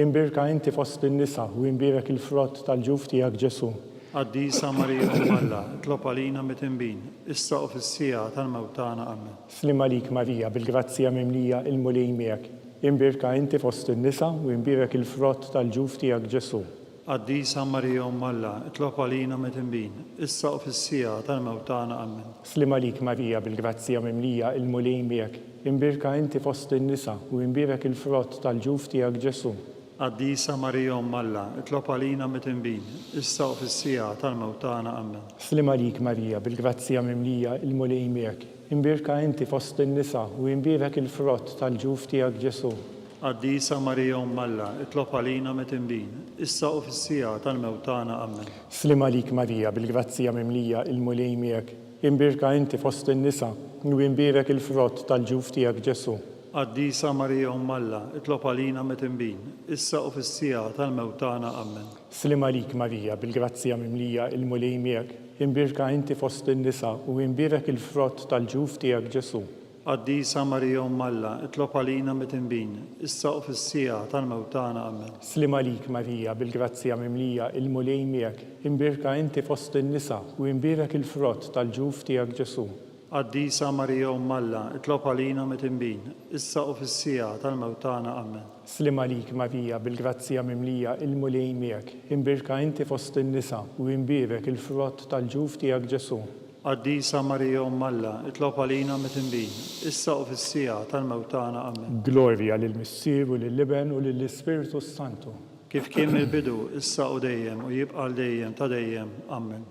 imbirka inti fost in-nisa u imbirek il-frott tal-ġuf tiegħek Ġesu. Qaddisa Marija Alla, itlob għalina mit-tinbin, issa u fis-sija tal-mewt tagħna. Amen. Slima lik Marija, bil-grazzja mimlija il-mulej miegħek, imbirka inti fost in-nisa u imbirek il-frott tal-ġuf tiegħek Ġesu. Qaddisa Marija Alla, itlob għalina mit-tinbin, issa u fis-sija tal-mewt tagħna. Amen. Slima lik Marija, bil-grazzja mimlija il-mulej miegħek, imbirka inti fost in-nisa u imbirek il-frott tal-ġuf tiegħek Ġesu. Qaddisa Marija Alla, itlob għalina mit-tinbin, issa u fis-sija tal-mewt tagħna. Amen. Slima lik Marija, bil-grazzja mimlija il-mulej miegħek, imbirka inti fost in-nisa u imbirek il-frott tal-ġuf tiegħek Ġesu. Qaddisa Marija Alla, itlob għalina mit-tinbin, issa u fis-sija tal-mewt tagħna. Amen. Slima lik Marija, bil-grazzja mimlija il-mulej miegħek, imbirka inti fost in-nisa u imbirek il-frott tal-ġuf tiegħek Ġesu. Qaddisa Marija Alla, itlob għalina mit-tinbin, issa u fis-sija tal-mewt tagħna. Amen. Slima lik Marija, bil-grazzja mimlija il-mulej miegħek, imbirka inti fost in-nisa u imbirek il-frott tal-ġuf tiegħek Ġesu. Qaddisa Marija Alla, itlob għalina mit-tinbin, issa u fis-sija tal-mewt tagħna. Amen. Slima lik Marija, bil-grazzja mimlija il-mulej miegħek, imbirka inti fost in-nisa u imbirek il-frott tal-ġuf tiegħek Ġesu. Qaddisa Marija Alla, itlob għalina mit-tinbin, issa u fis-sija tal-mewt tagħna. Amen. Slima lik Marija, bil-grazzja mimlija il-mulej miegħek, imbirka inti fost in-nisa u imbirek il-frott tal-ġuf tiegħek Ġesu. Qaddisa Marija Alla, itlob għalina mit-tinbin, issa u fis-sija tal-mewt tagħna. Amen. Glorja lill-Missier u lill-Iben u lill-Ispiritu Santu. Kif kien mill-bidu, issa u dejjem u jibqa' dejjem ta' dejjem. Amen.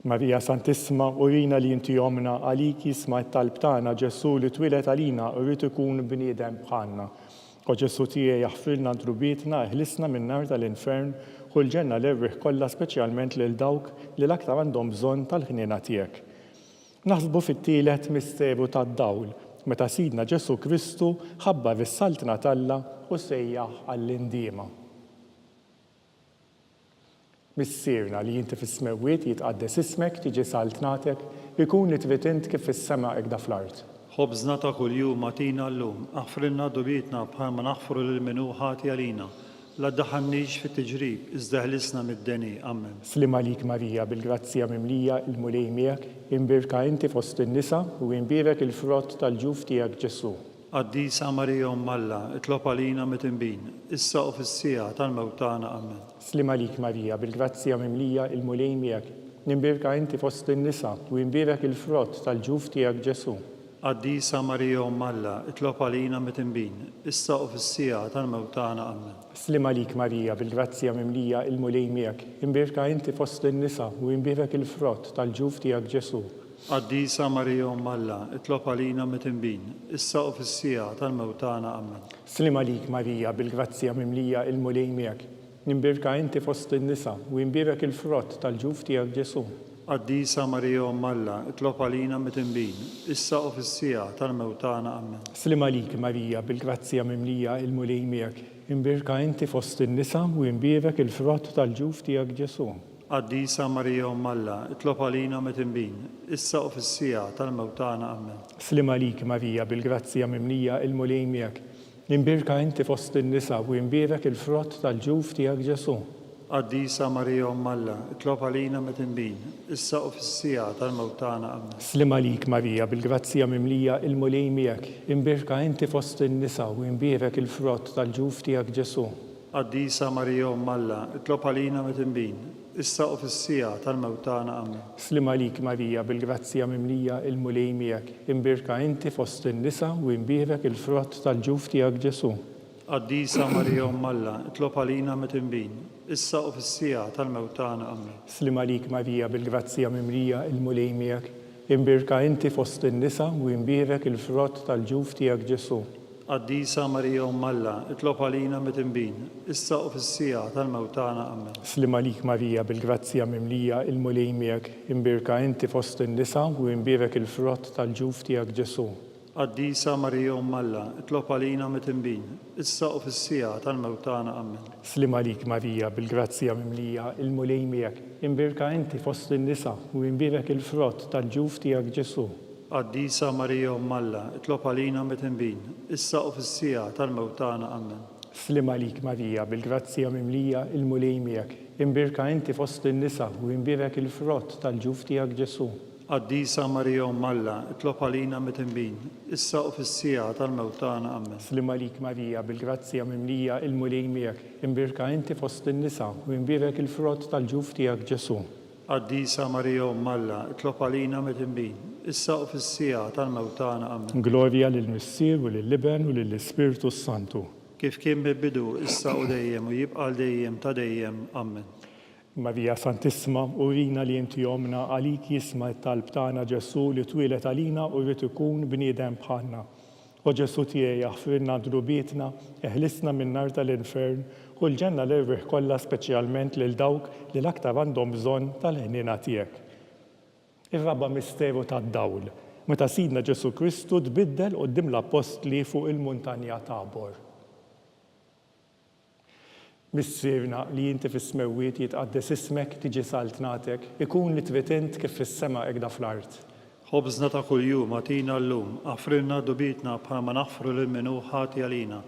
Marija Santissima, urina li inti jomna għalik jisma' t-talb tagħna Ġesu li twilet għalina u rrid ikun bniedem bħalna. O Ġesu tiegħi jaħfrilna drubietna, ħlisna min-nar tal-infern u l-ġenna l-erriħ kollha speċjalment lil dawk li l-aktar għandhom bżonn tal-ħniena tiegħek. Naħsbu fit-tielet misteru tad-dawl, meta Sidna Ġesu Kristu ħabbar is-saltna talla u sejjaħ għall-indiema. Missierna li jinti fis-smewwiet jitqaddes ismek, tiġi saltnatek, ikun li trid kif fis-sema hekk fl-art. Ħobżna ta' kuljum atina llum, aħfrilna dubietna bħalma naħfru lil min hu ħati għalina. La ddaħħalniex fit-tiġrib, iżda ħlisna mid-deni. Amen. Slima lik Marija, bil-grazzja mimlija il-mulej miegħek, imbirka inti fost in-nisa u imbirek il-frott tal-ġuf tiegħek Ġesu. Qaddisa Marija Alla, itlob għalina mit-tinbin, issa u fis-sija tal-mewt tagħna. Amen. Slima lik Marija, bil-grazzja mimlija il-mulej miegħek, imbirka inti fost in-nisa u imbirek il-frott tal-ġuf tiegħek Ġesu. Qaddisa Marija Alla, itlob għalina mit-tinbin, issa u fis-sija tal-mewt tagħna. Amen. Slima lik Marija, bil-grazzja mimlija il-mulej miegħek, imbirka inti fost in-nisa u imbirek il-frott tal-ġuf tiegħek Ġesu. Qaddisa Marija Alla, itlob għalina mit-tinbin, issa u fis-sija tal-mewt tagħna. Amen. Slima lik Marija, bil-grazzja mimlija il-mulej miegħek, imbirka inti fost in-nisa u imbirek il-frott tal-ġuf tiegħek Ġesu. Qaddisa Marija Alla, itlob għalina mit-tinbin, issa u fis-sija tal-mewt tagħna. Amen. Slima lik Marija, bil-grazzja mimlija il-mulej miegħek, imbirka inti fost in-nisa u imbirek il-frott tal-ġuf tiegħek Ġesu. Qaddisa Marija Alla, itlob għalina mit-tinbin, issa u fis-sija tal-mewt tagħna. Amen. Slima lik Marija, bil-grazzja mimlija il-mulej miegħek, imbirka inti fost in-nisa u imbirek il-frott tal-ġuf tiegħek Ġesu. Qaddisa Marija Alla, itlob għalina mit-tinbin, issa u fis-sija tal-mewt tagħna. Amen. Slima lik Marija, bil-grazzja mimlija il-mulej miegħek, imbirka inti fost in-nisa u imbirek il-frott tal-ġuf tiegħek Ġesu. Qaddisa Marija Alla, itlob għalina mit-tinbin, issa u fis-sija tal-mewt tagħna. Amen. Slima lik Marija, bil-grazzja mimlija il-mulej miegħek, imbirka inti fost in-nisa u imbirek il-frott tal-ġuf tiegħek Ġesu. Qaddisa Marija Alla, itlob għalina mit-tinbin, issa u fis-sija tal-mewt tagħna. Amen. Slima lik Marija, bil-grazzja mimlija il-mulej miegħek, imbirka inti fost in-nisa u jimbierek il-frott tal-ġuf tiegħek Ġesu. Qaddisa Marija Alla, itlob għalina mit-imbin, issa u fis-sija tal-mewtana amen. Slim għalik Marija bil-grazzja mimlija il-mulej miegħek, imbirka inti fost in-nisa u jimbierek il-frott tal-ġuf tiegħek Ġesu. Qaddisa Marija Alla, itlob għalina mit-imbin, issa u fis-sija tal-mewtana amen. Slim għalik Marija bil-grazzja mimlija il-mulej miegħek, imbirka inti fost in-nisa u jimbierek il-frott tal-ġuf tiegħek Ġesu. Qaddisa Marija Alla, itlob għalina mit-imbin, issa u fis-sija tal-mewtana amen. Slim għalik Marija bil-grazzja mimlija il-mulej miegħek, imbirka inti fost in-nisa u jimbierek il-frott tal-ġuf tiegħek Ġesu. Qaddisa Marija Alla, itlob għalina mit-imbin, issa u fis-sija tal-mewtana amen. Slim għalik Marija bil-grazzja mimlija il-mulej miegħek, imbirka inti fost in-nisa u jimbierek il-frott tal-ġuf tiegħek Ġesu. Qaddisa Marija Alla, itlob għalina mit-imbin, issa u fis-sija tal-mewtana amen. Glorja lill-Missier u lill-Liben u lill-Ispiritu Santu. Kif kien bil-bidu, issa u dejjem u jibqa' dejjem ta' dejjem amen. Marija Santissima, urina li inti jomna għalik jisma' t-talb tagħna Ġesu li twilet għalina u rrid ikun bniedem bħalna. O Ġesu tiegħi jaħfirna drubietna, eħlisna min-nar tal-infern u l-ġenna l-irriħ kollha speċjalment lil dawk li l-aktar għandhom bżonn tal-ħnina tiegħek. Ir-raba misteru tad-dawl, meta Sidna Ġesu Kristu tbiddel quddiem l-apostli fuq il-muntanja Tabor. Missierna li inti fis-smewwiet jitqaddes ismek tiġi saltnatek, ikun li tritint kif fis-sema ekda fl-art. Ħobżna ta' kuljum għatina llum, għafrilna dubitna bħalma naħfru lil minnu ħati għalina.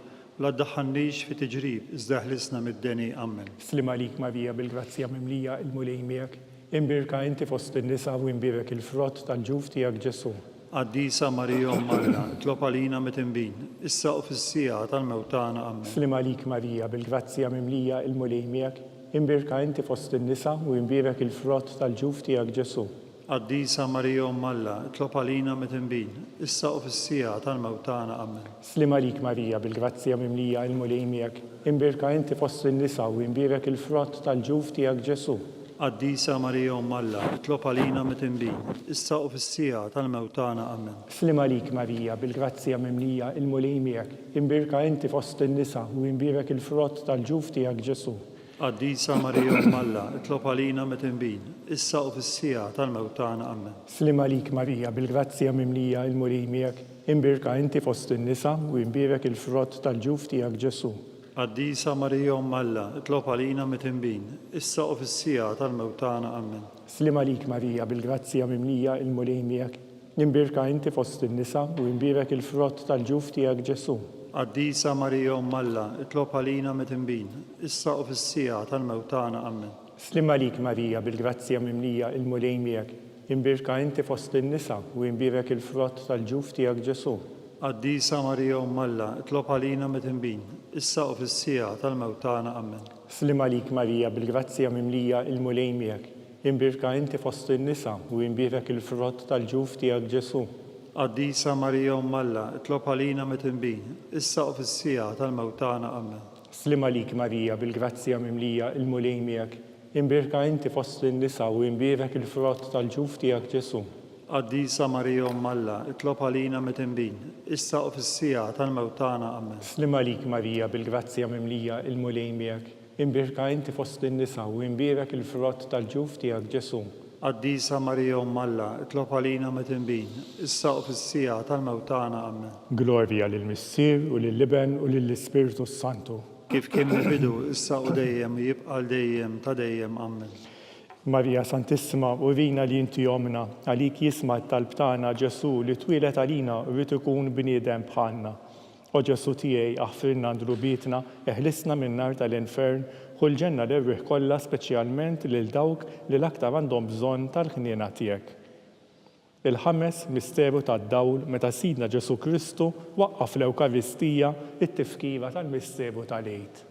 La ddaħħalniex fi tiġrib, iżda ħlisna mid-deni amen. Slim għalik Marija bil-grazzja mimlija il-mulej miegħek, imbirka inti fost in-nisa u jimbierek il-frott tal-ġuf tiegħek Ġesu. Qaddisa Marija Alla, itlob għalina mit-imbin, issa u fis-sija tal-mewtana amen. Slim għalik Marija bil-grazzja mimlija il-mulej miegħek, imbirka inti fost in-nisa u jimbierek il-frott tal-ġuf tiegħek Ġesu. Qaddisa Marija Alla, itlob għalina mit-imbin, issa u fis-sija tal-mewtana amen. Slim għalik Marija bil-grazzja mimlija il-mulej miegħek, imbirka inti fost in-nisa u jimbierek il-frott tal-ġuf tiegħek Ġesu. Qaddisa Marija Alla, itlob għalina mit-imbin, issa u fis-sija tal-mewtana amen. Slim għalik Marija bil-grazzja mimlija il-mulej miegħek, imbirka inti fost in-nisa u jimbierek il-frott tal-ġuf tiegħek Ġesu. Qaddisa Marija Alla, itlob għalina mit-imbin, issa u fis-sija tal-mewtana amen. Slim għalik Marija bil-grazzja mimlija il-mulej miegħek, imbirka inti fost in-nisa u jimbierek il-frott tal-ġuf tiegħek Ġesu. Qaddisa Marija Alla, itlob għalina mit-imbin, issa u fis-sija tal-mewtana amen. Slim għalik Marija bil-grazzja mimlija il-mulej miegħek, imbirka inti fost in-nisa u jimbierek il-frott tal-ġuf tiegħek Ġesu. Qaddisa Marija Alla, itlob għalina mit-imbin, issa u fis-sija tal-mewtana amen. Slim għalik Marija bil-grazzja mimlija il-mulej miegħek, imbirka inti fost in-nisa u jimbierek il-frott tal-ġuf tiegħek Ġesu. Qaddisa Marija Alla, itlob għalina mit-imbin, issa u fis-sija tal-mewtana amen. Slim għalik Marija bil-grazzja mimlija il-mulej miegħek, imbirka inti fost in-nisa u jimbierek il-frott tal-ġuf tiegħek Ġesu. Qaddisa Marija Alla, itlob għalina mit-imbin, issa u fis-sija tal-mewtana amen. Slim għalik Marija bil-grazzja mimlija il-mulej miegħek, imbirka inti fost in-nisa u jimbierek il-frott tal-ġuf tiegħek Ġesu. Qaddisa Marija Alla, itlob għalina mit-imbin, issa u fis-sija tal-mewtana amen. Slim għalik Marija bil-grazzja mimlija il-mulej miegħek, imbirka inti fost in-nisa u jimbierek il-frott tal-ġuf tiegħek Ġesu. Qaddisa Marija Alla, itlob għalina mit-imbin, issa u fis-sija tal-mewtana amen. Glorja lill-Missier u lill-Liben u lill-Ispiritu Santu. Kif kien bil-bidu, issa u dejjem u jibqa' dejjem ta' dejjem amen. Marija Santissima, urina li inti jomna għalik jisma' t-talb tagħna Ġesu li twilet għalina u rrid ikun bniedem bħalna. O Ġesu tiegħi aħfirna drubietna, eħlisna min-nar tal-infern u l-ġenna l-irriħ kollha speċjalment lil dawk li l-aktar għandhom bżonn tal-ħniena tiegħek. Il-ħames misteru tad-dawl meta Sidna Ġesu Kristu waqqaf l-Ewkaristija it-tifkira tal-misteru tal-Għid.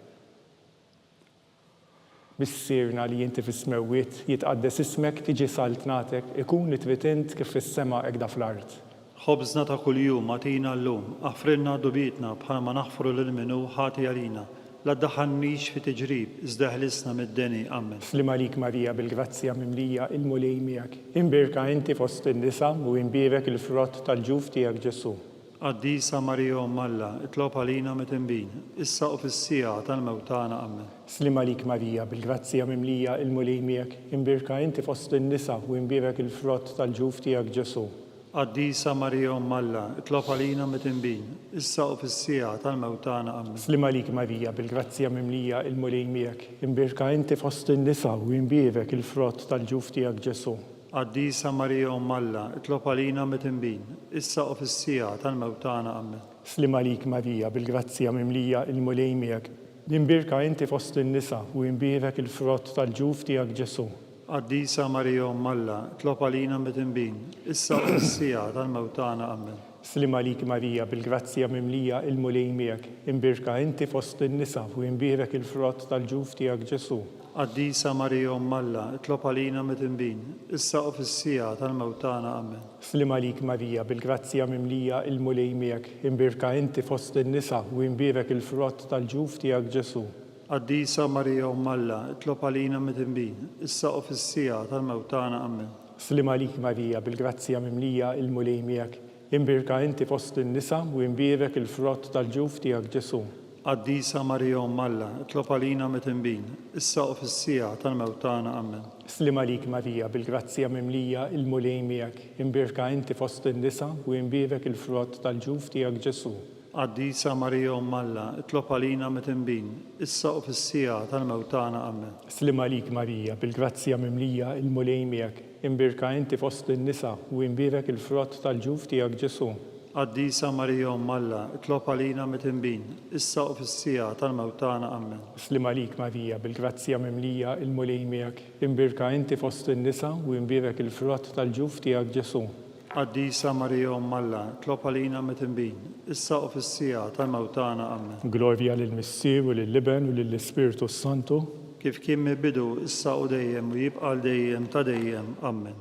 Missierna li inti fis-smewwiet jitqaddes ismek tiġi saltnatek, ikun li tritint kif fis-sema ekda fl-art. Ħobżna ta' kuljum għatina llum, aħfrilna dubietna bħalma naħfru lil minnu ħati għalina. la ddaħħalniex fi tiġrib, iżda ħlisna mid-deni. Amen. Slima lik Marija bil-grazzja mimlija il-mulej miegħek. Imbirka inti fost in-nisa u imbirek il-frott tal-ġuf tiegħek Ġesu. Qaddisa Marija Umm Alla, itlob għalina mit-tinbin, issa u fis-sija tal-mewt tagħna. Amen. Slima lik Marija bil-grazzja mimlija il-mulej miegħek. Imbirka inti fost in-nisa u imbirek il-frott tal-ġuf tiegħek Ġesu. Qaddisa Marija Umm Alla, itlob għalina mit-tinbin, issa u fis-sija tal-mewt tagħna. Amen. Slima lik Marija bil-grazzja mimlija il-mulej miegħek. Imbirka inti fost in-nisa u imbirek il-frott tal-ġuf tiegħek Ġesu. Qaddisa Marija Umm Alla, itlob għalina mit-tinbin, issa u fis-sija tal-mewt tagħna. Amen. Slima lik Marija bil-grazzja mimlija il-mulej miegħek. Imbirka inti fost in-nisa u imbirek il-frott tal-ġuf tiegħek Ġesu. Qaddisa Marija Umm Alla, itlob għalina mit-tinbin, issa u fis-sija tal-mewt tagħna. Amen. Slima lik Marija bil-grazzja mimlija il-mulej miegħek. Imbirka inti fost in-nisa u imbirek il-frott tal-ġuf tiegħek Ġesu. Qaddisa Marija Umm Alla, itlob għalina mit-tinbin, issa u fis-sija tal-mewt tagħna. Amen. Slima lik Marija bil-grazzja mimlija il-mulej miegħek. Imbirka inti fost in-nisa u imbirek il-frott tal-ġuf tiegħek Ġesu. Qaddisa Marija Umm Alla, itlob għalina mit-tinbin, issa u fis-sija tal-mewt tagħna. Amen. Slima lik Marija bil-grazzja mimlija il-mulej miegħek. Imbirka inti fost in-nisa u imbirek il-frott tal-ġuf tiegħek Ġesu. Qaddisa Marija Umm Alla, itlob għalina mit-tinbin, issa u fis-sija tal-mewt tagħna. Amen. Slima lik Marija bil-grazzja mimlija il-mulej miegħek. Imbirka inti fost in-nisa u imbirek il-frott tal-ġuf tiegħek Ġesu. Qaddisa Marija Umm Alla, itlob għalina mit-tinbin, issa u fis-sija tal-mewt tagħna. Amen. Slima lik Marija bil-grazzja mimlija il-mulej miegħek. Imbirka inti fost in-nisa u imbirek il-frott tal-ġuf tiegħek Ġesu. Qaddisa Marija Umm Alla, itlob għalina mit-tinbin, issa u fis-sija tal-mewt tagħna. Amen. Slima lik Marija bil-grazzja mimlija il-mulej miegħek. Imbirka inti fost in-nisa u imbirek il-frott tal-ġuf tiegħek Ġesu. Qaddisa Marija Umm Alla, itlob għalina mit-tinbin, issa u fis-sija tal-mewt tagħna. Amen. Glorja lill-Missier u lill-Liben u lill-Ispiritu Santu. Kif kien mill-bidu, issa u dejjem u jibqa' dejjem ta' dejjem. Amen.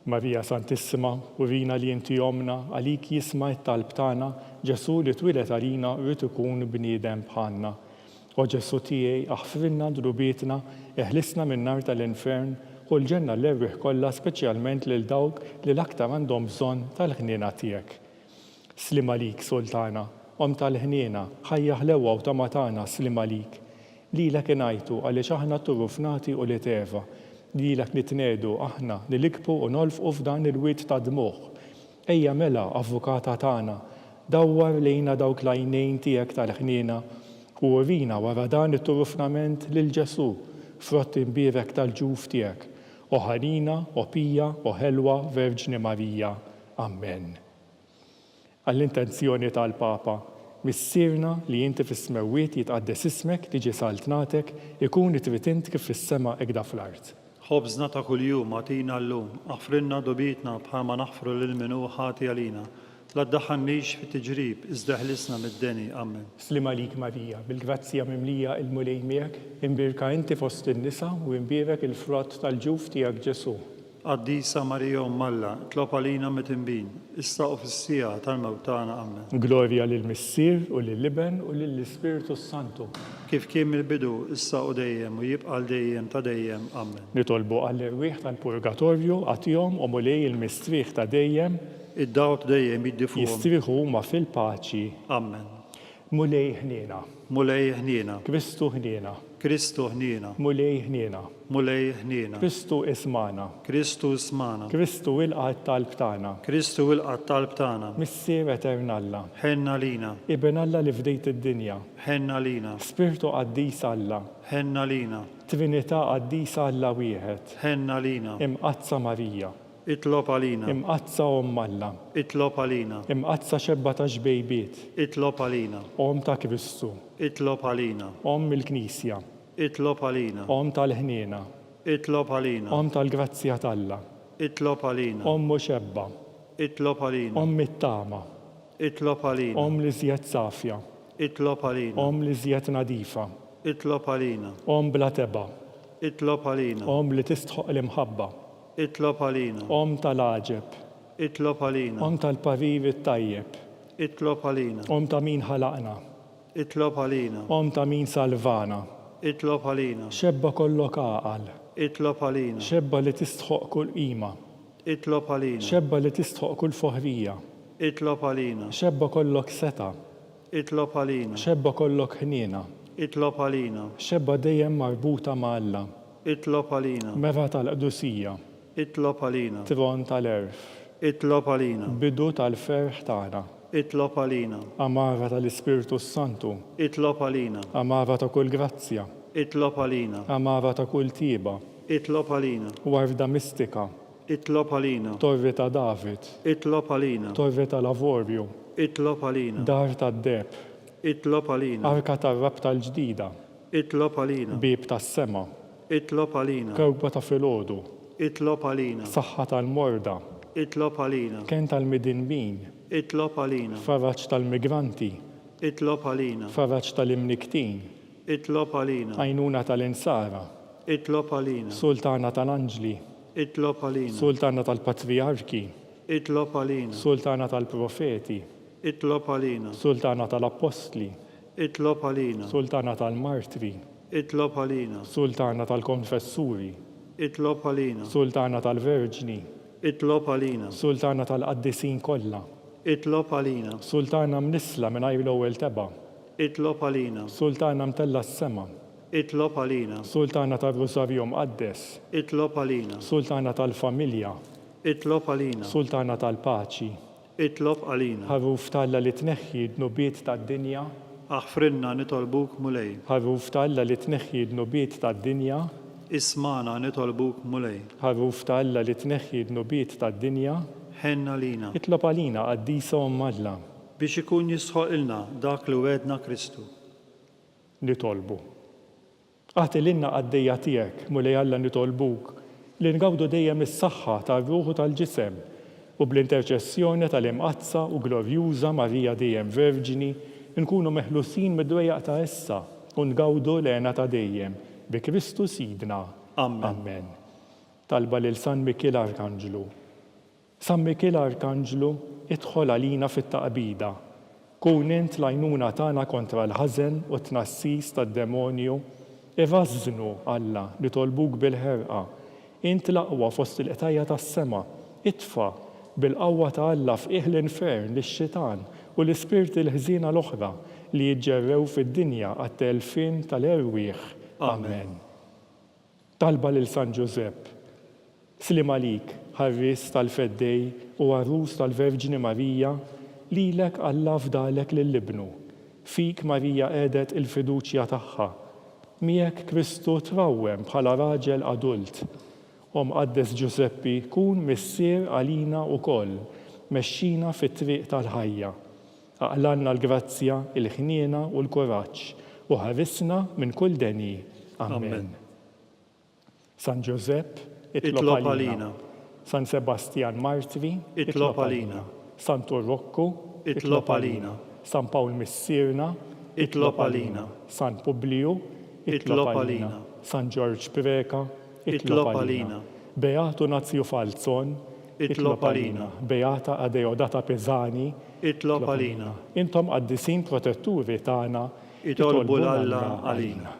Marija Santissima, urina li inti omna, għalik jisma' t-talb tagħna, Ġesu li twilet għalina rrid ikun bniedem bħalna. O Ġesu tiegħi aħfrilna drubietna, eħlisna min-nar tal-infern, u l-ġenna l-erriħ kollha speċjalment lil dawk li l-aktar għandhom bżonn tal-ħniena tiegħek. Slima lik, Sultana, om tal-ħniena, ħajja ħlewwa u tamatana slima lik. Lilek ingħajtu għaliex aħna turufnati u li teva. Lilek nitnedu aħna nilikbu u nolfqu f'dan il-wid ta' dmuħ. Ejja mela, avukata tagħna, dawwar lejna dawk l-għajnejn tiegħek tal-ħniena u urina wara dan it-turufnament lil Ġesu, frott imbirek tal-ġuf tiegħek. O ħarina, o pija, o ħelwa, Verġni Marija. Amen. Għall-intenzjoni tal-Papa, missirna li inti fis-smewwiet jitqaddes ismek tiġi saltnatek ikun itritint kif fis-sema ekda fl-art. Ħobżna ta' kuljum għatina llum, aħfrilna dobietna bħalma naħfru lil min hu ħati għalina. La ddaħħalniex fi tiġrib, iżda ħlisna mid-deni. Amen. Slima lik Marija, bil-grazzja mimlija il-mulej miegħek, imbirka inti fost in-nisa u imbirek il-frott tal-ġuf tiegħek Ġesu. Qaddisa Marija Umm Alla, itlob għalina mit-tinbin, issa u fis-sija tal-mewt tagħna. Amen. Glorja lill-Missier u lill-Liben u lill-Ispiritu Santu. Kif kien mill-bidu, issa u dejjem u jibqa' dejjem ta' dejjem. Amen. Nitolbu għall-irwieħ tal-Purgatorju għatihom u mulej il-mistrieħ ta' dejjem id-dawt dejjem jiddifuhom. jistrieħu huma fil-paċi. Amen. Mulej ħniena. Mulej ħniena. Kristu ħniena. Kristu ħniena. Mulej ħniena. Mulej ħniena. Kristu ismana. Kristu ismana. Kristu wilqa' t-talb tagħna. Kristu wilqa' t-talb tagħna. Missier Eternalla. Ħenna lina. Iben Alla li fdejt id-dinja. Ħenna lina. Spiritu qaddis Alla. Ħenna lina. Trinità qaddisa Alla wieħed. Ħenna lina. Imqazza Marija. Itlob għalina. Imqazza Omm Alla. Itlob għalina. Imqazza xebba ta' xbejbiet. Itlob għalina. Om ta' Kristu. Itlob għalina. Om il-Knisja. Itlob għalina. Om tal-ħniena. Itlob għalina. Om tal-grazzja t'Alla. Itlob għalina. Om muxebba. Itlob għalina. Om mit-tama. Itlob għalina. Om li żjed safja. Itlob għalina. Om li żjed nadifa. Itlob għalina. Om bla teba. Itlob għalina. Om li tistħoq l-imħabba. Itlob għalina. Om tal-aġeb. Itlob għalina. Om tal-parir it-tajjeb. Itlob għalina. Om ta' min ħalaqna. Itlob għalina. Om ta' min salvana. Itlob għalina. Xebba kollok għaqal. Itlob għalina. Xebba li tistħoq kull qima. Itlob għalina. Xebba li tistħoq kull foħrija. Itlob għalina. Xebba kollok seta. Itlob għalina. Xebba kollok ħniena. Itlob għalina. Xebba dejjem marbuta ma' Alla. Itlob għalina. Meva tal-qdusija. Itlob għalina. Tron tal-erf. Itlob għalina. Bidu tal-ferħ tagħna. Itlob għalina. Amara tal-Ispiritu Santu. Itlob għalina. Amara ta' kull grazzja. Itlob għalina. Amara ta' kull tiba. Itlob għalina. Warda mistika. Itlob għalina. Torri ta' David. Itlob għalina. Torri ta' Lavorju. Itlob għalina. Dar ta' Deb. Itlob għalina. Arka ta' rab tal-ġdida. Itlob għalina. Bib ta' sema. Itlob għalina. Kewba ta' filodu. Itlob għalina. Saħħa tal-morda. Itlob għalina. Ken tal-midinmin. Itlob għalina. Farraċ tal-migranti. Itlob għalina. Farraċ tal-imniktin. Itlob għalina. Għajnuna tal-insara. Itlob għalina. Sultana tal-anġli. Itlob għalina. Sultana tal-patriarki. Itlob għalina. Sultana tal-profeti. Itlob għalina. Sultana tal-apostli. Itlob għalina. Sultana tal-martri. Itlob għalina. Sultana tal-konfessuri. Itlob għalina. Sultana tal-verġni. Itlob għalina. Sultana tal-qaddisin kollha. Itlob għalina. Sultana mnisla minn għajr l-ewwel teba'. Itlob għalina. Sultana mtella s-sema. Itlob għalina. Sultana tal-Rosarju Mqaddes. Itlob għalina. Sultana tal-familja. Itlob għalina. Sultana tal-paċi. Itlob għalina. Ħarruf talla li tneħħi d-nubiet tad-dinja. Aħfrinna nitolbuk mulej. Ħarruf talla li tneħħi d-nubiet tad-dinja. Ismana nitolbuk mulej. Ħarruf talla li tneħħi d-nubiet tad-dinja. Ħenna lina. Itlob għalina qaddisa Alla. Biex ikun jisħoq ilna dak li wedna Kristu. Nitolbu. Għati l-inna għaddejja tiegħek mulej Alla nitolbuk li ngawdu dejjem is-saħħa tar-ruħu tal-ġisem u bl-interċessjoni tal-imqazza u glorjuża Marija dejjem Verġini nkunu meħlusin mid-dwejjaq ta' issa u ngawdu l-għena ta' dejjem bi Kristu Sidna. Amen. Amen. Talba lil San Mikil Arkanġlu. San Mikil Arkanġlu idħol għalina fit-taqbida. Kun int l-għajnuna tagħna kontra l-ħażen u t-tnassis tad-demonju, ivażżnu Alla li tolbuk bil-ħerqa. Int l-aqwa fost il-qtajja tas-sema, itfa' bil-qawwa ta' Alla f'qiegħ l-infern lix-xitan u l-ispirti l-ħżiena l-oħra li jiġġerrew fid-dinja għat-telfin tal-erwieħ. Amen. Talba lil San Giuseppe. Slim għalik, ħarris tal-feddej u għarrus tal-Verġini Marija, lilek Alla fdalek lill-ibnu. Fik Marija għedet il-fiduċja tagħha. Miegħek Kristu trawwem bħala raġel adult. Qaddes Giuseppi kun missier għalina wkoll, mexxina fit-triq tal-ħajja. Aqlanna l-grazzja, il-ħniena u l-kuraġġ u ħarisna minn kull deni. Amen. San Giuseppe, itlob għalina. San Sebastian Martri, Itlob għalina. San Turrokku, Itlob għalina. San Pawl Missirna, Itlob għalina. San Publiu, Itlob għalina. San George Preka, Itlob għalina. Beatu Nazio Falzon, Itlob għalina. Beata Adeodata Pesani, Itlob għalina. Intom qaddisin protetturi tagħna, Itolbu l-Alla għalina.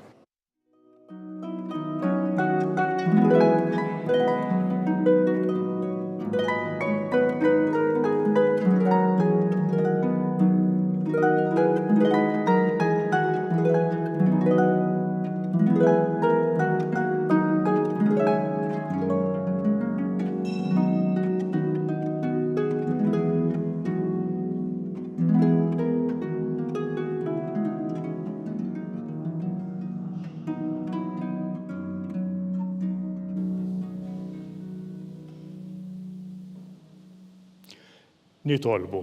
Nitolbu.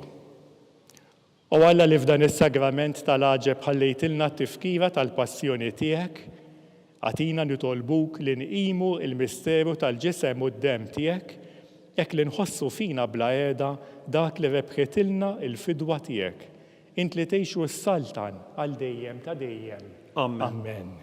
U Alla li f'dan is-sagrament tal-għaġeb ħallejtilna t-tifkira tal-passjoni tiegħek, għatina nitolbuk li nqimu il-misteru tal-ġisem u d-dem tiegħek, hekk li nħossu fina bla qiegħda dak li rebħitilna il-fidwa tiegħek. Int li tgħixu s-saltan għal dejjem ta' dejjem. Amen. Amen.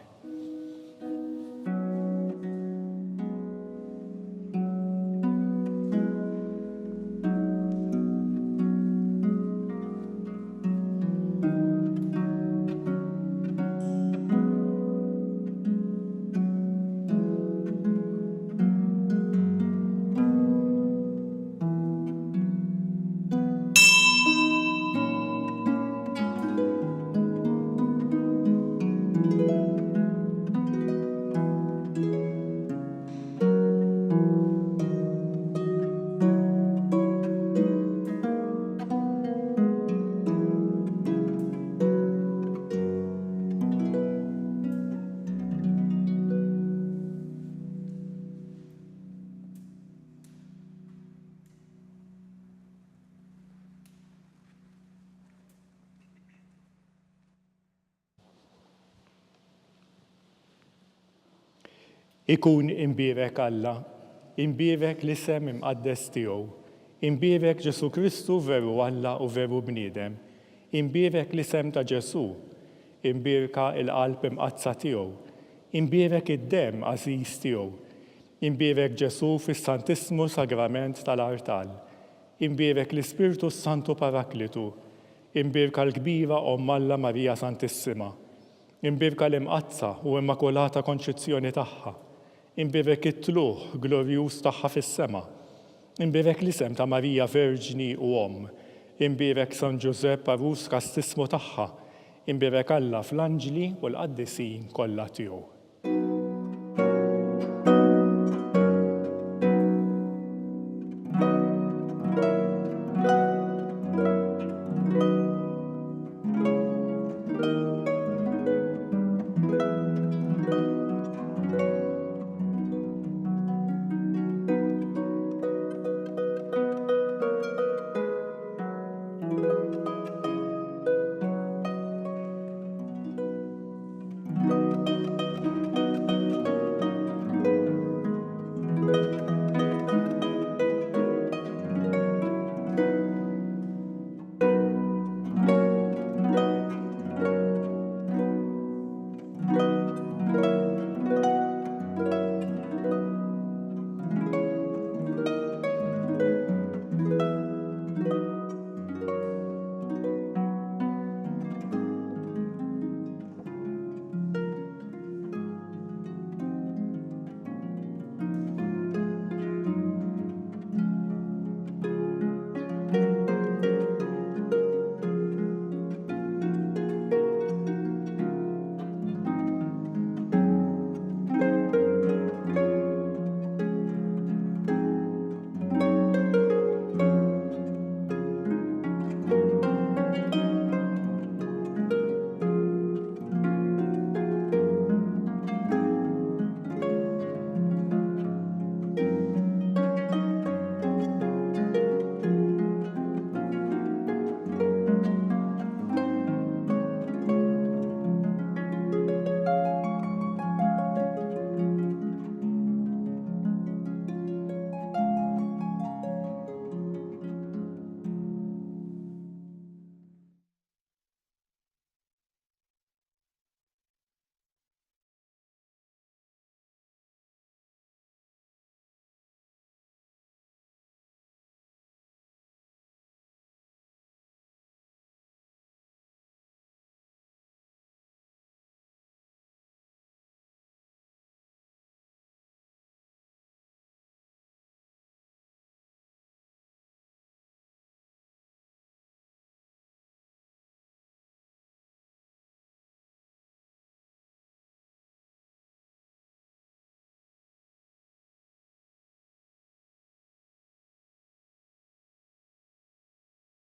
Ikun imbierek Alla, imbierek l-isem imqaddes tiegħu, imbierek Ġesu Kristu veru Alla u veru bniedem, imbierek l-isem ta' Ġesu, imbierka il-qalb imqazza tiegħu, imbierek id-dem għażiż tiegħu, imbierek Ġesu fis-Santissimu Sagrament tal-Artal, imbierek l-Ispirtu Santu Paraklitu, imbierka l-kbira Omm Alla Marija Santissima, imbierka l-imqazza u immakolata konċizzjoni tagħha, imbierek it-tluħ glorjuż tagħha fis-sema, imbierek l-isem ta' Marija Verġni u Omm, imbierek San Ġusepp Arus kastismu tagħha, imbierek Alla fl-anġli u l-qaddisin kollha tiegħu.